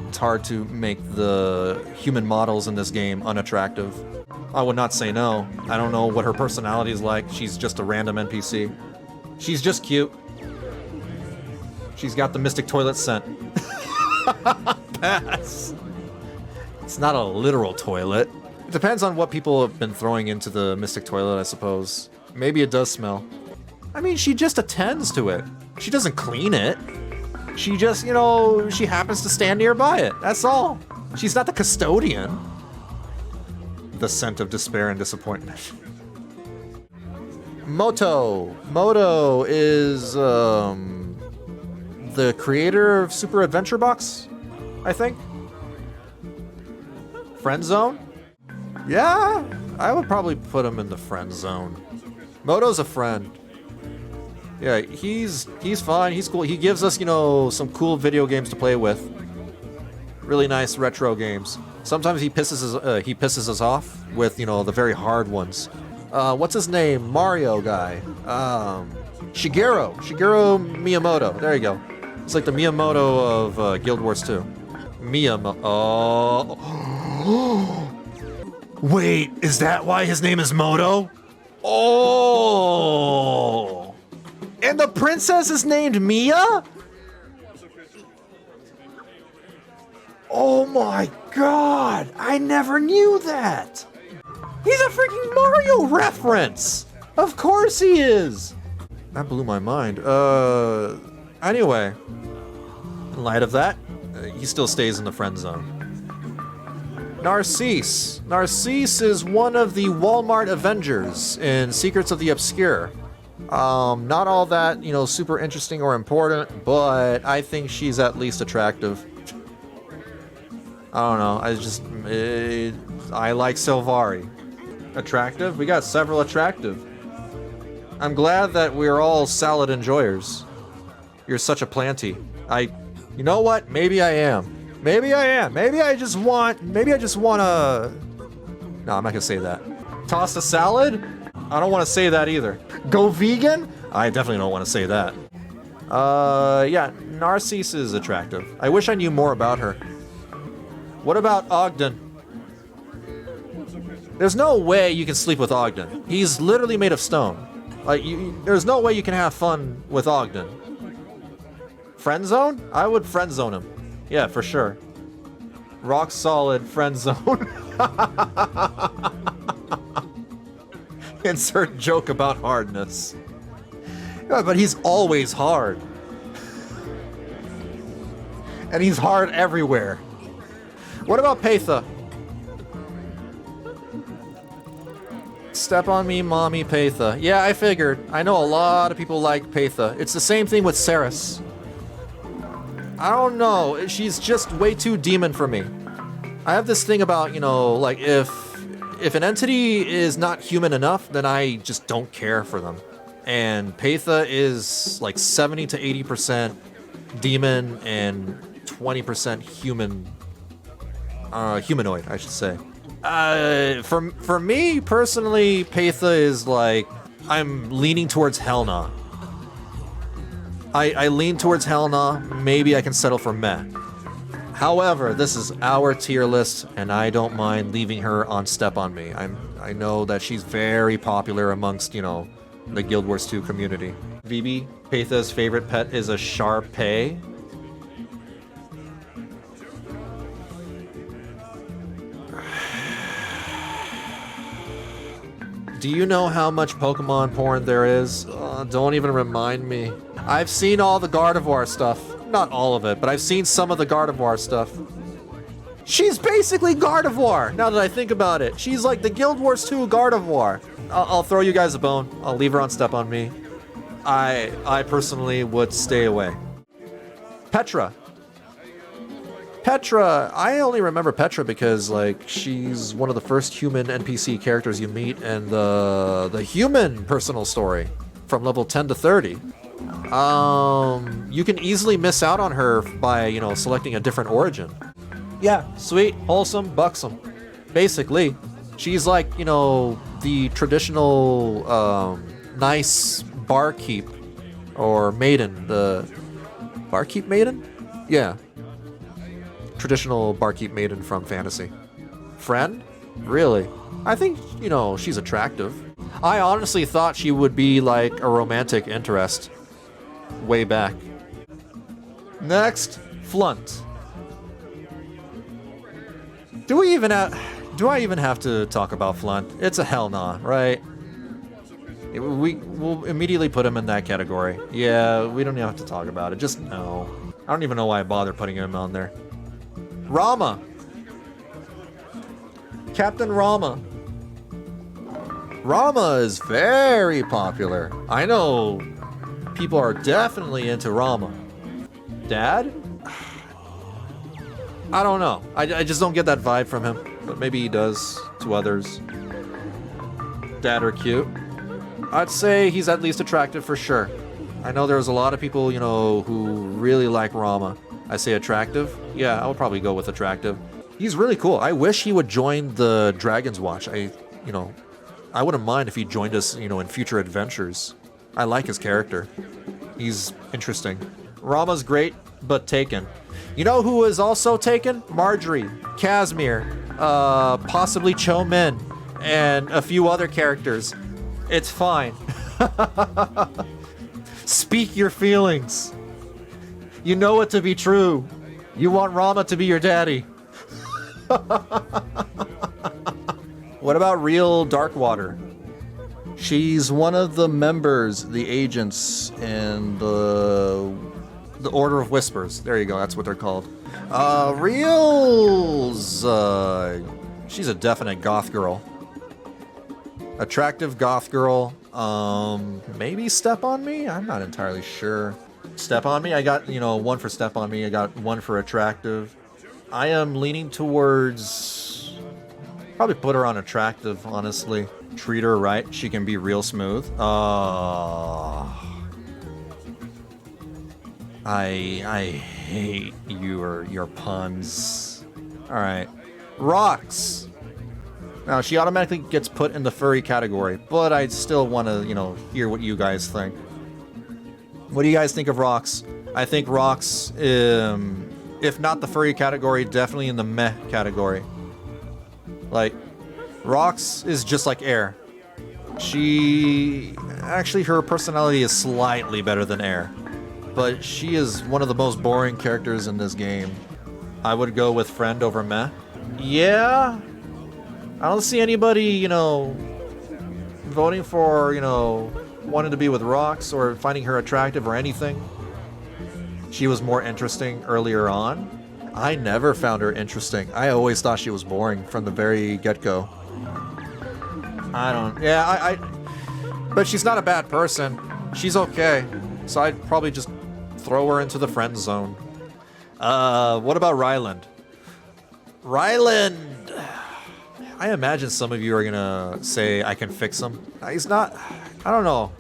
it's hard to make the human models in this game unattractive. I would not say no. I don't know what her personality is like. She's just a random NPC. She's just cute. She's got the Mystic Toilet scent. Pass. It's not a literal toilet. It depends on what people have been throwing into the Mystic Toilet, I suppose. Maybe it does smell. I mean, she just attends to it. She doesn't clean it. She just, you know, she happens to stand nearby it. That's all. She's not the custodian. The scent of despair and disappointment. Moto. Moto is the creator of Super Adventure Box, I think. Friend zone? Yeah, I would probably put him in the friend zone. Moto's a friend. Yeah, he's fine. He's cool. He gives us, you know, some cool video games to play with. Really nice retro games. Sometimes he pisses us off with, you know, the very hard ones. What's his name? Mario guy. Shigeru Miyamoto. There you go. It's like the Miyamoto of Guild Wars 2. Miyamoto. Wait, is that why his name is Moto? Oh! And the princess is named Mia? Oh my god! I never knew that! He's a freaking Mario reference! Of course he is! That blew my mind. Anyway. In light of that, he still stays in the friend zone. Narcisse. Narcisse is one of the Walmart Avengers in Secrets of the Obscure. Not all that, you know, super interesting or important, but I think she's at least attractive. I don't know, I like Sylvari. Attractive? We got several attractive. I'm glad that we're all salad enjoyers. You're such a planty. You know what? Maybe I am. Maybe I am. Maybe I just want a... No, I'm not gonna say that. Toss a salad? I don't want to say that either. Go vegan? I definitely don't want to say that. Yeah, Narcisse is attractive. I wish I knew more about her. What about Ogden? There's no way you can sleep with Ogden. He's literally made of stone. Like, there's no way you can have fun with Ogden. Friend zone? I would friend zone him. Yeah, for sure. Rock solid friend zone. Insert joke about hardness. Yeah, but he's always hard. And he's hard everywhere. What about Paitha? Step on me, mommy, Paitha. Yeah, I figured. I know a lot of people like Paitha. It's the same thing with Ceres. I don't know. She's just way too demon for me. I have this thing about, you know, like if an entity is not human enough, then I just don't care for them. And Paitha is like 70 to 80% demon and 20% human. Humanoid, I should say. For me personally, Paitha is like, I'm leaning towards Helna. I lean towards Helna. Maybe I can settle for Meh. However, this is our tier list, and I don't mind leaving her on Step on Me. I know that she's very popular amongst, you know, the Guild Wars 2 community. VB, Paitha's favorite pet is a Sharpei. Do you know how much Pokemon porn there is? Don't even remind me. I've seen all the Gardevoir stuff. Not all of it, but I've seen some of the Gardevoir stuff. She's basically Gardevoir, now that I think about it. She's like the Guild Wars 2 Gardevoir. I'll throw you guys a bone. I'll leave her on Step on Me. I personally would stay away. Petra. Petra, I only remember Petra because, like, she's one of the first human NPC characters you meet in the human personal story from level 10 to 30. You can easily miss out on her by, you know, selecting a different origin. Yeah, sweet, wholesome, buxom. Basically, she's like, you know, the traditional, nice barkeep or maiden. The barkeep maiden? Yeah. Traditional barkeep maiden from fantasy. Friend? Really? I think, you know, she's attractive. I honestly thought she would be like a romantic interest way back. Next, Flunt. Do we even have... Do I even have to talk about Flunt? It's a hell nah, right? We'll immediately put him in that category. Yeah, we don't even have to talk about it. Just no. I don't even know why I bother putting him on there. Rama. Captain Rama. Rama is very popular. I know people are definitely into Rama. Dad? I don't know. I just don't get that vibe from him. But maybe he does to others. Dad are cute. I'd say he's at least attractive for sure. I know there's a lot of people, you know, who really like Rama. I say attractive. Yeah, I would probably go with attractive. He's really cool. I wish he would join the Dragon's Watch. I wouldn't mind if he joined us, you know, in future adventures. I like his character. He's interesting. Rama's great, but taken. You know who is also taken? Marjorie, Casimir, possibly Cho Min, and a few other characters. It's fine. Speak your feelings. You know it to be true. You want Rama to be your daddy. What about real Darkwater? She's one of the members, the agents in the Order of Whispers. There you go, that's what they're called. Reals, she's a definite goth girl. Attractive goth girl. Maybe Step on Me? I'm not entirely sure. Step on Me? I got, you know, one for Step on Me. I got one for attractive. I am leaning towards... Probably put her on attractive, honestly. Treat her right. She can be real smooth. I hate your puns. Alright. Rocks! Now, she automatically gets put in the furry category, but I still want to, you know, hear what you guys think. What do you guys think of Rocks? I think Rocks, if not the furry category, definitely in the meh category. Like, Rocks is just like Air. Actually, her personality is slightly better than Air. But she is one of the most boring characters in this game. I would go with Friend over meh. Yeah... I don't see anybody, you know, voting for, you know, wanting to be with Rocks or finding her attractive or anything. She was more interesting earlier on. I never found her interesting. I always thought she was boring from the very get-go. But she's not a bad person. She's okay. So I'd probably just throw her into the friend zone. What about Ryland? Ryland! I imagine some of you are gonna say I can fix him. He's not... I don't know.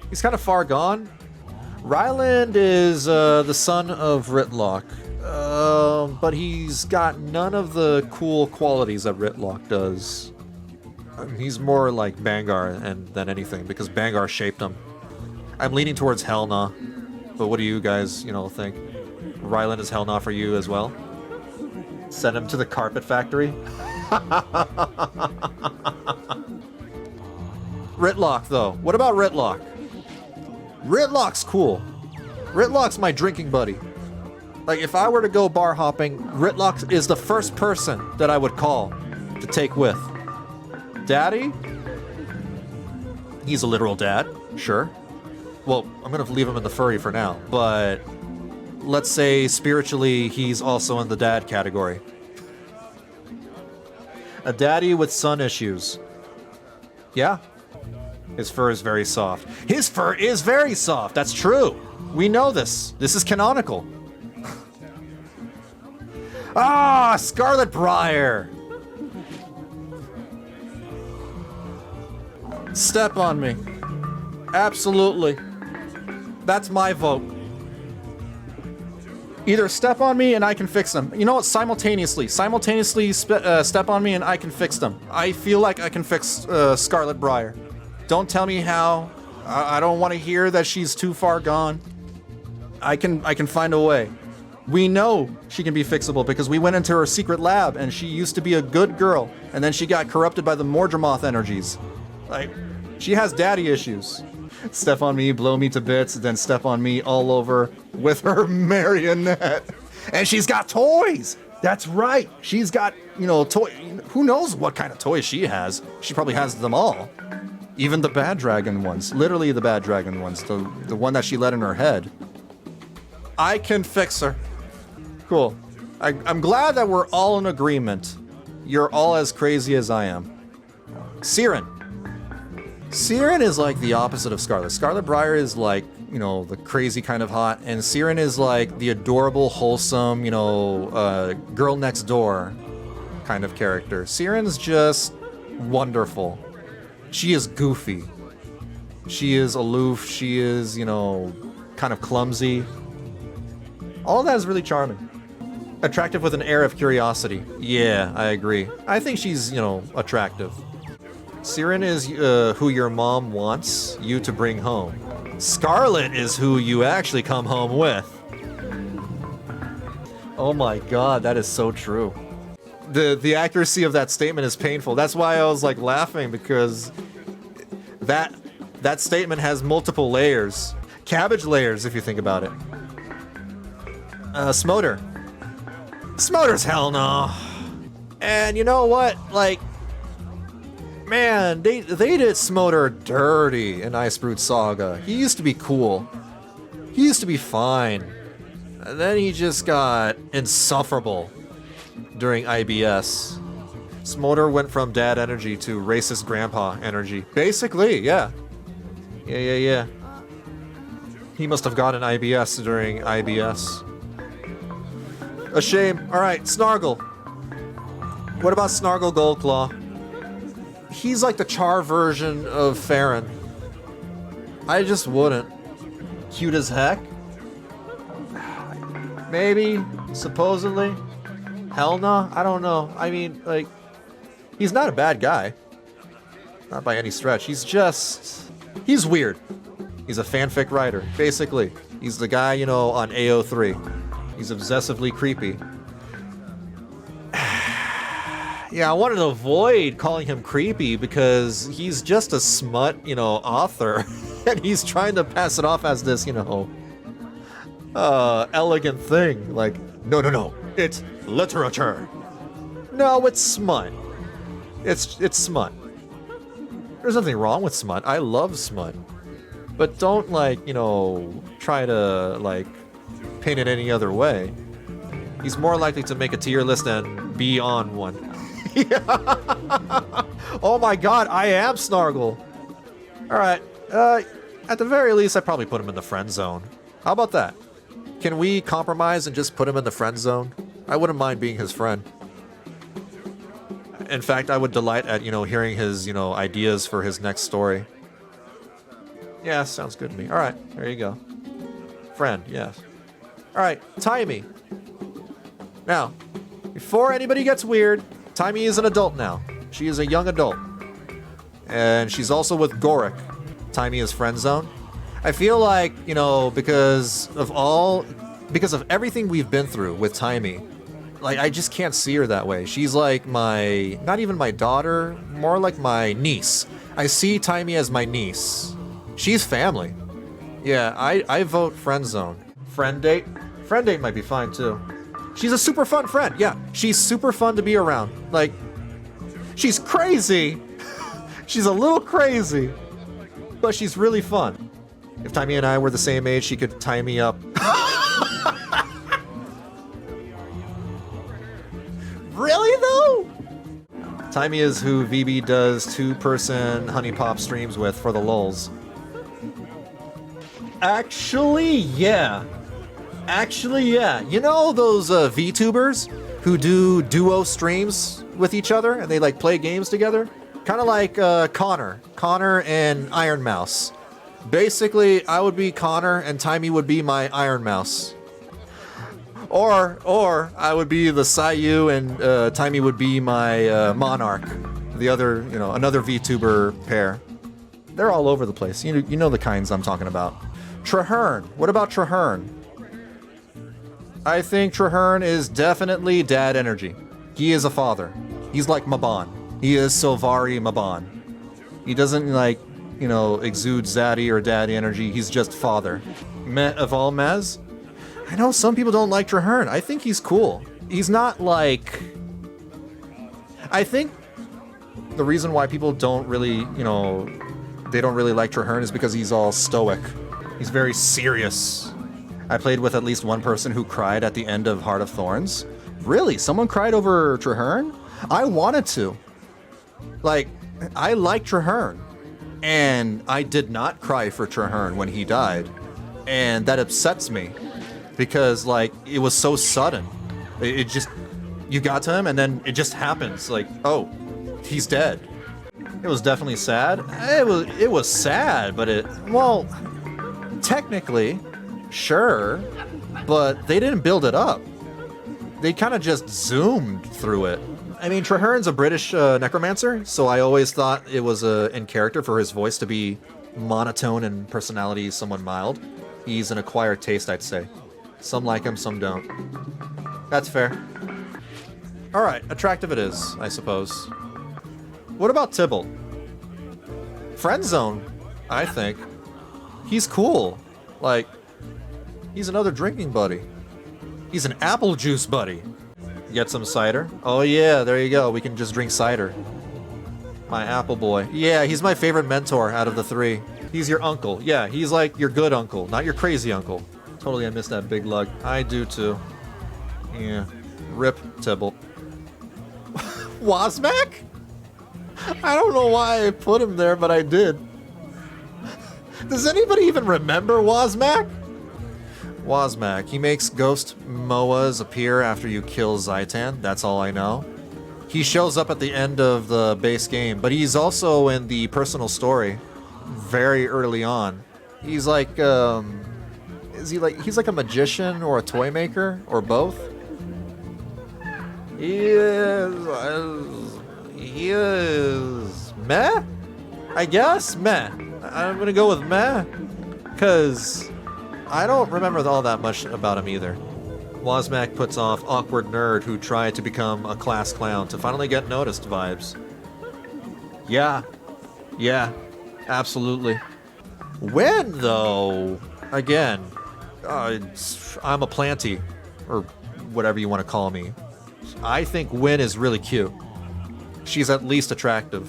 He's kind of far gone. Ryland is the son of Ritlock. But he's got none of the cool qualities that Ritlock does. He's more like Bangar than anything, because Bangar shaped him. I'm leaning towards Helna. But what do you guys, you know, think? Ryland is Helna for you as well? Send him to the carpet factory? Ritlock, though. What about Ritlock? Ritlock's cool. Ritlock's my drinking buddy. Like, if I were to go bar hopping, Ritlock is the first person that I would call to take with. Daddy? He's a literal dad, sure. Well, I'm gonna leave him in the furry for now, but let's say spiritually he's also in the dad category. A daddy with son issues. Yeah. His fur is very soft. His fur is very soft. That's true. We know this. This is canonical. Scarlet Briar. Step on Me. Absolutely. That's my vote. Either Step on Me and I can fix them. You know what? Simultaneously. Step on Me and I can fix them. I feel like I can fix Scarlet Briar. Don't tell me how. I don't want to hear that she's too far gone. I can find a way. We know she can be fixable because we went into her secret lab and she used to be a good girl and then she got corrupted by the Mordremoth energies. Like, she has daddy issues. Step on Me, blow me to bits, then step on me all over with her marionette. And she's got toys! That's right. She's got, toy. Who knows what kind of toys she has? She probably has them all. Even the bad dragon ones. Literally the bad dragon ones. The one that she let in her head. I can fix her. Cool. I'm glad that we're all in agreement. You're all as crazy as I am. Siren. Siren is like the opposite of Scarlet. Scarlet Briar is like, the crazy kind of hot, and Siren is like the adorable, wholesome, girl next door kind of character. Siren's just wonderful. She is goofy. She is aloof. She is, kind of clumsy. All of that is really charming. Attractive with an air of curiosity. Yeah, I agree. I think she's, attractive. Siren is who your mom wants you to bring home. Scarlet is who you actually come home with. Oh my god, that is so true. The accuracy of that statement is painful. That's why I was like laughing, because that statement has multiple layers. Cabbage layers, if you think about it. Smoter. Smoter's hell no. And you know what? Like, man, they did Smoter dirty in Icebrute Saga. He used to be cool. He used to be fine. And then he just got insufferable during IBS. Smoter went from dad energy to racist grandpa energy. Basically, yeah. Yeah. He must have gotten IBS during IBS. A shame. Alright, Snargle. What about Snargle Goldclaw? He's like the Char version of Farron. I just wouldn't. Cute as heck? Maybe. Supposedly. Hell no. I don't know. I mean, like, he's not a bad guy. Not by any stretch. He's weird. He's a fanfic writer, basically. He's the guy, on AO3. He's obsessively creepy. Yeah, I wanted to avoid calling him creepy because he's just a smut, author. And he's trying to pass it off as this, elegant thing. Like, no. It's literature. No, it's smut. It's smut. There's nothing wrong with smut. I love smut. But don't, try to, paint it any other way. He's more likely to make a tier list than be on one. Oh my god, I am Snargle. Alright, at the very least, I'd probably put him in the friend zone. How about that? Can we compromise and just put him in the friend zone? I wouldn't mind being his friend. In fact, I would delight at, hearing his, ideas for his next story. Yeah, sounds good to me. Alright, there you go. Friend, yes. Alright, Timey. Now, before anybody gets weird, Timey is an adult now. She is a young adult. And she's also with Goric. Timey is friend zone. I feel like, because of everything we've been through with Timey, I just can't see her that way. She's like not even my daughter, more like my niece. I see Timey as my niece. She's family. Yeah, I vote friend zone. Friend date? Friend date might be fine too. She's a super fun friend. Yeah, she's super fun to be around. She's crazy. She's a little crazy. But she's really fun. If Timey and I were the same age, she could tie me up. Really though? Timey is who VB does 2-person Honey Pop streams with for the lulz. Actually, yeah. You know those VTubers who do duo streams with each other and they play games together? Kind of like Connor and Iron Mouse. Basically, I would be Connor and Timey would be my Iron Mouse. Or I would be the Sayu and Timey would be my Monarch. The other, another VTuber pair. They're all over the place. You know the kinds I'm talking about. Traherne. What about Traherne? I think Traherne is definitely dad energy. He is a father. He's like Maban. He is Sylvari Maban. He doesn't exude zaddy or daddy energy. He's just father. Met of all Mez? I know some people don't like Traherne. I think he's cool. he's not like... I think the reason why people don't really, they don't really like Traherne is because he's all stoic. He's very serious. I played with at least one person who cried at the end of Heart of Thorns. Really? Someone cried over Traherne? I wanted to. Like, I like Traherne. And I did not cry for Traherne when he died. And that upsets me. Because, like, it was so sudden. It just... You got to him, and then it just happens. Like, oh, he's dead. It was definitely sad. It was sad, but well, technically, sure, but they didn't build it up. They kind of just zoomed through it. I mean, Traherne's a British necromancer, so I always thought it was in character for his voice to be monotone and personality somewhat mild. He's an acquired taste, I'd say. Some like him, some don't. That's fair. Alright, attractive it is, I suppose. What about Tybalt? Friend zone, I think. He's cool. Like, he's another drinking buddy. He's an apple juice buddy. Get some cider? Oh yeah, there you go. We can just drink cider. My apple boy. Yeah, he's my favorite mentor out of the three. He's your uncle. Yeah, he's like your good uncle, not your crazy uncle. Totally, I missed that big lug. I do too. Yeah. Rip Tybalt. Wozmak? I don't know why I put him there, but I did. Does anybody even remember Wozmak? Wozmak. He makes ghost Moas appear after you kill Zaitan. That's all I know. He shows up at the end of the base game, but he's also in the personal story very early on. He's like, he's like a magician or a toy maker or both? He is meh? I guess meh. I'm gonna go with meh, because I don't remember all that much about him either. Wozmak puts off awkward nerd who tried to become a class clown to finally get noticed vibes. Yeah, absolutely. When, though, again, I'm a planty, or whatever you want to call me. I think Wynn is really cute. She's at least attractive.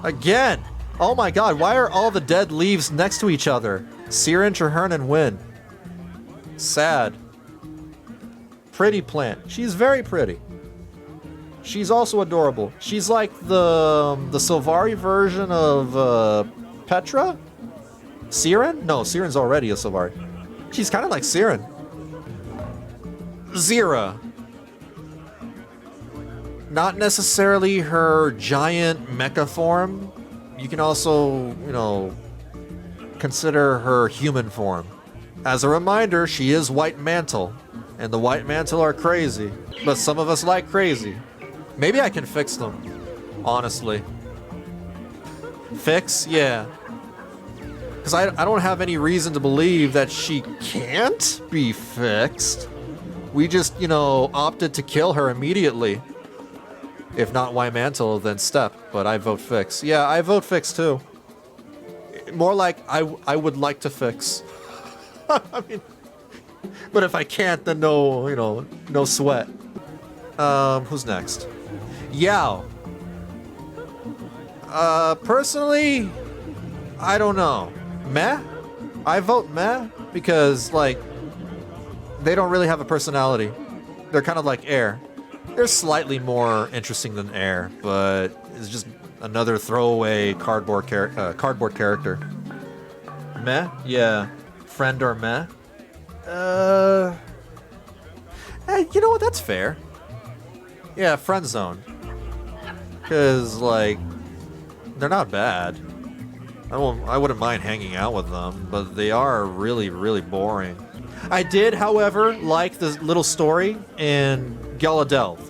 Again! Oh my god, why are all the dead leaves next to each other? Siren, Traherne, and Wynn. Sad. Pretty plant. She's very pretty. She's also adorable. She's like the Sylvari version of Petra? Siren? No, Siren's already a Sylvari. She's kind of like Siren. Zira. Not necessarily her giant mecha form. You can also, consider her human form. As a reminder, she is White Mantle, and the White Mantle are crazy, but some of us like crazy. Maybe I can fix them, honestly. Fix? Yeah. Because I don't have any reason to believe that she can't be fixed. We just, opted to kill her immediately. If not White Mantle, then Step, but I vote fix. Yeah, I vote fix too. More like I would like to fix. I mean, but if I can't, then no sweat. Who's next? Yao. Personally, I don't know. Meh? I vote meh because, they don't really have a personality. They're kind of like Air. They're slightly more interesting than Air, but it's just another throwaway cardboard character. Meh? Yeah. Friend or meh? You know what? That's fair. Yeah, friend zone. Because, they're not bad. I wouldn't mind hanging out with them, but they are really, really boring. I did, however, like the little story in Galadelv.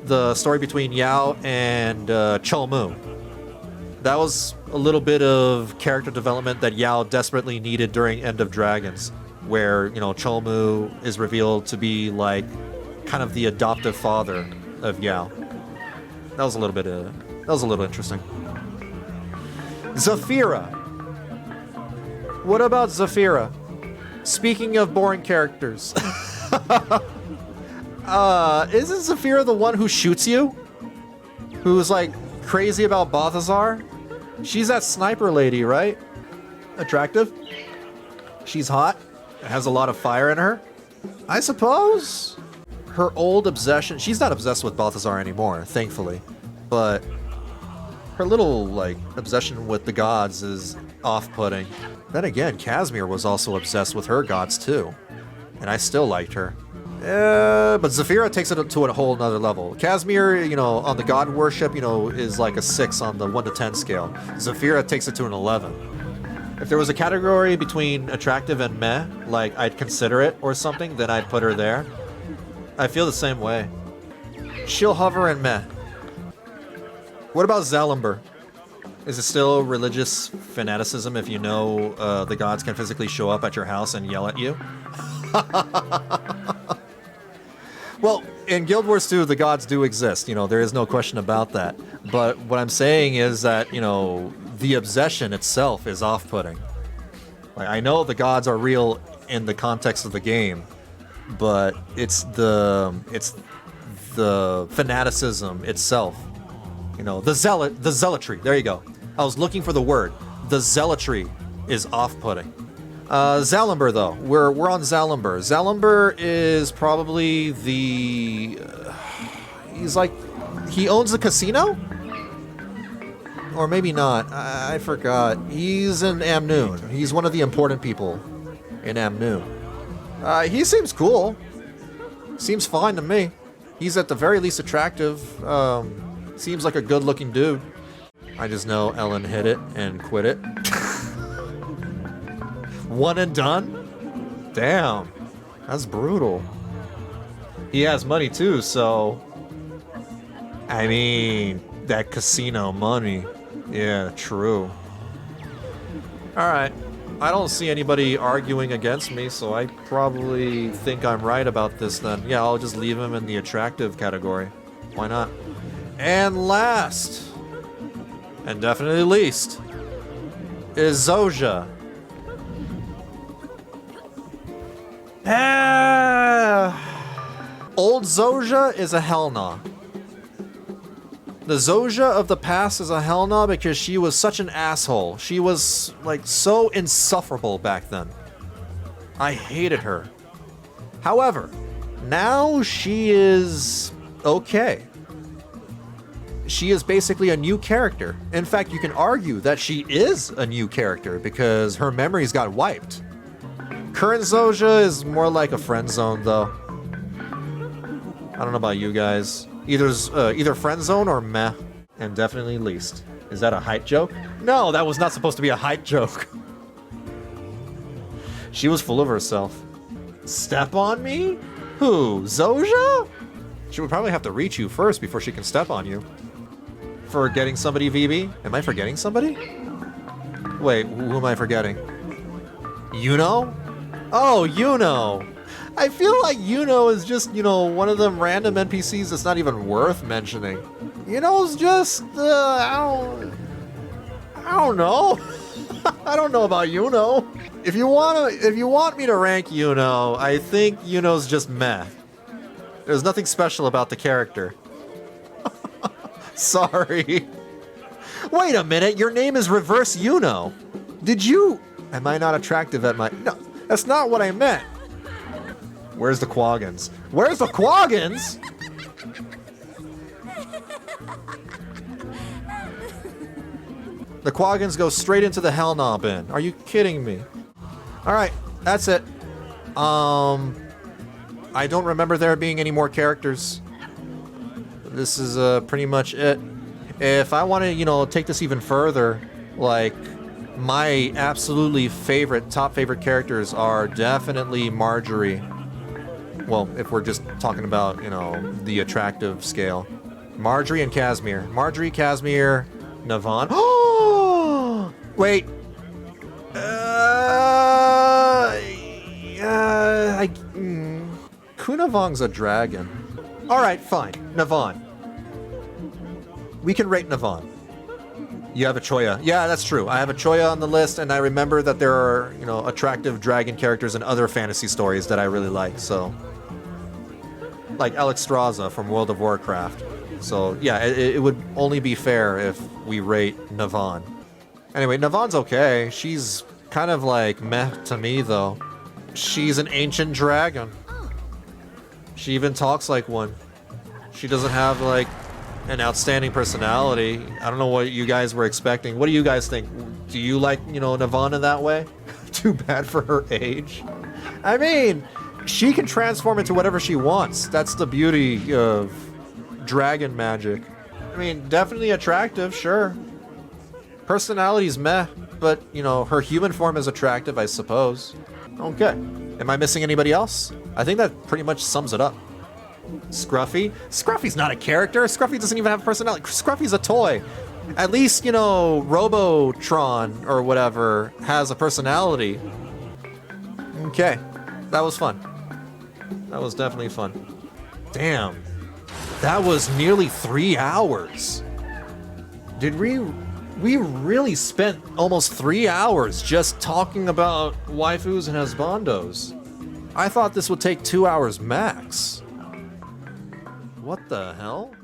The story between Yao and Cholmu. That was a little bit of character development that Yao desperately needed during End of Dragons, where, Cholmu is revealed to be kind of the adoptive father of Yao. That was a little interesting. Zafira. What about Zafira? Speaking of boring characters. Isn't Zafira the one who shoots you? Who's like crazy about Balthazar? She's that sniper lady, right? Attractive? She's hot? Has a lot of fire in her? I suppose? Her old obsession, she's not obsessed with Balthazar anymore, thankfully. But her little, like, obsession with the gods is off-putting. Then again, Casimir was also obsessed with her gods too. And I still liked her. But Zafira takes it to a whole nother level. Casimir, you know, on the god worship, you know, is like a 6 on the 1 to 10 scale. Zafira takes it to an 11. If there was a category between attractive and meh, like I'd consider it or something, then I'd put her there. I feel the same way. She'll hover and meh. What about Zalimber? Is it still religious fanaticism if you know the gods can physically show up at your house and yell at you? Well, in Guild Wars 2, the gods do exist. You know, there is no question about that. But what I'm saying is that, you know, the obsession itself is off-putting. Like, I know the gods are real in the context of the game, but it's the fanaticism itself. You know, the zealotry. There you go. I was looking for the word. The zealotry is off-putting. Zalimber, though. We're on Zalimber. Zalimber is probably the... he's like... He owns the casino? Or maybe not. I forgot. He's in Amnoon. He's one of the important people in Amnoon. He seems cool. Seems fine to me. He's at the very least attractive. Seems like a good-looking dude. I just know Ellen hit it and quit it. One and done? Damn. That's brutal. He has money too, so... I mean, that casino money. Yeah, true. Alright. I don't see anybody arguing against me, so I probably think I'm right about this then. Yeah, I'll just leave him in the attractive category. Why not? And last, and definitely least, is Zoja. Old Zoja is a hell nah. The Zoja of the past is a hell nah because she was such an asshole. She was, like, so insufferable back then. I hated her. However, now she is okay. She is basically a new character. In fact, you can argue that she is a new character because her memories got wiped. Current Zoja is more like a friend zone, though. I don't know about you guys. Either friend zone or meh. And definitely least. Is that a height joke? No, that was not supposed to be a height joke. She was full of herself. Step on me? Who? Zoja? She would probably have to reach you first before she can step on you. Forgetting somebody, VB? Am I forgetting somebody? Wait, who am I forgetting? Yuno? Oh, Yuno! I feel like Yuno is just, you know, one of them random NPCs that's not even worth mentioning. Yuno's just, I don't know. I don't know about Yuno. If you want me to rank Yuno, I think Yuno's just meh. There's nothing special about the character. Sorry. Wait a minute, your name is Reverse Yuno. Did you... Am I not attractive at my... No, that's not what I meant. Where's the Quaggins? Where's the Quaggins? The Quaggins go straight into the Hell Nah bin. Are you kidding me? Alright, that's it. I don't remember there being any more characters. This is pretty much it. If I want to, you know, take this even further, like, my absolutely top favorite characters are definitely Marjorie. Well, if we're just talking about, you know, the attractive scale. Marjorie and Casimir. Marjorie, Casimir, Navon. Oh! Wait. Kunavong's a dragon. Alright, fine. Navon. We can rate Navon. You have a Choya. Yeah, that's true. I have a Choya on the list, and I remember that there are, you know, attractive dragon characters in other fantasy stories that I really like, so... like Alexstrasza from World of Warcraft. So yeah, it would only be fair if we rate Navon. Anyway, Navon's okay. She's kind of like meh to me though. She's an ancient dragon. She even talks like one. She doesn't have like an outstanding personality. I don't know what you guys were expecting. What do you guys think? Do you like, you know, Navon in that way? Too bad for her age. I mean, she can transform into whatever she wants. That's the beauty of dragon magic. I mean, definitely attractive, sure. Personality's meh, but, you know, her human form is attractive, I suppose. Okay. Am I missing anybody else? I think that pretty much sums it up. Scruffy? Scruffy's not a character. Scruffy doesn't even have a personality. Scruffy's a toy. At least, you know, Robotron or whatever has a personality. Okay. That was fun. That was definitely fun. Damn. That was nearly 3 hours. Did we really spent almost 3 hours just talking about waifus and husbandos. I thought this would take 2 hours max. What the hell?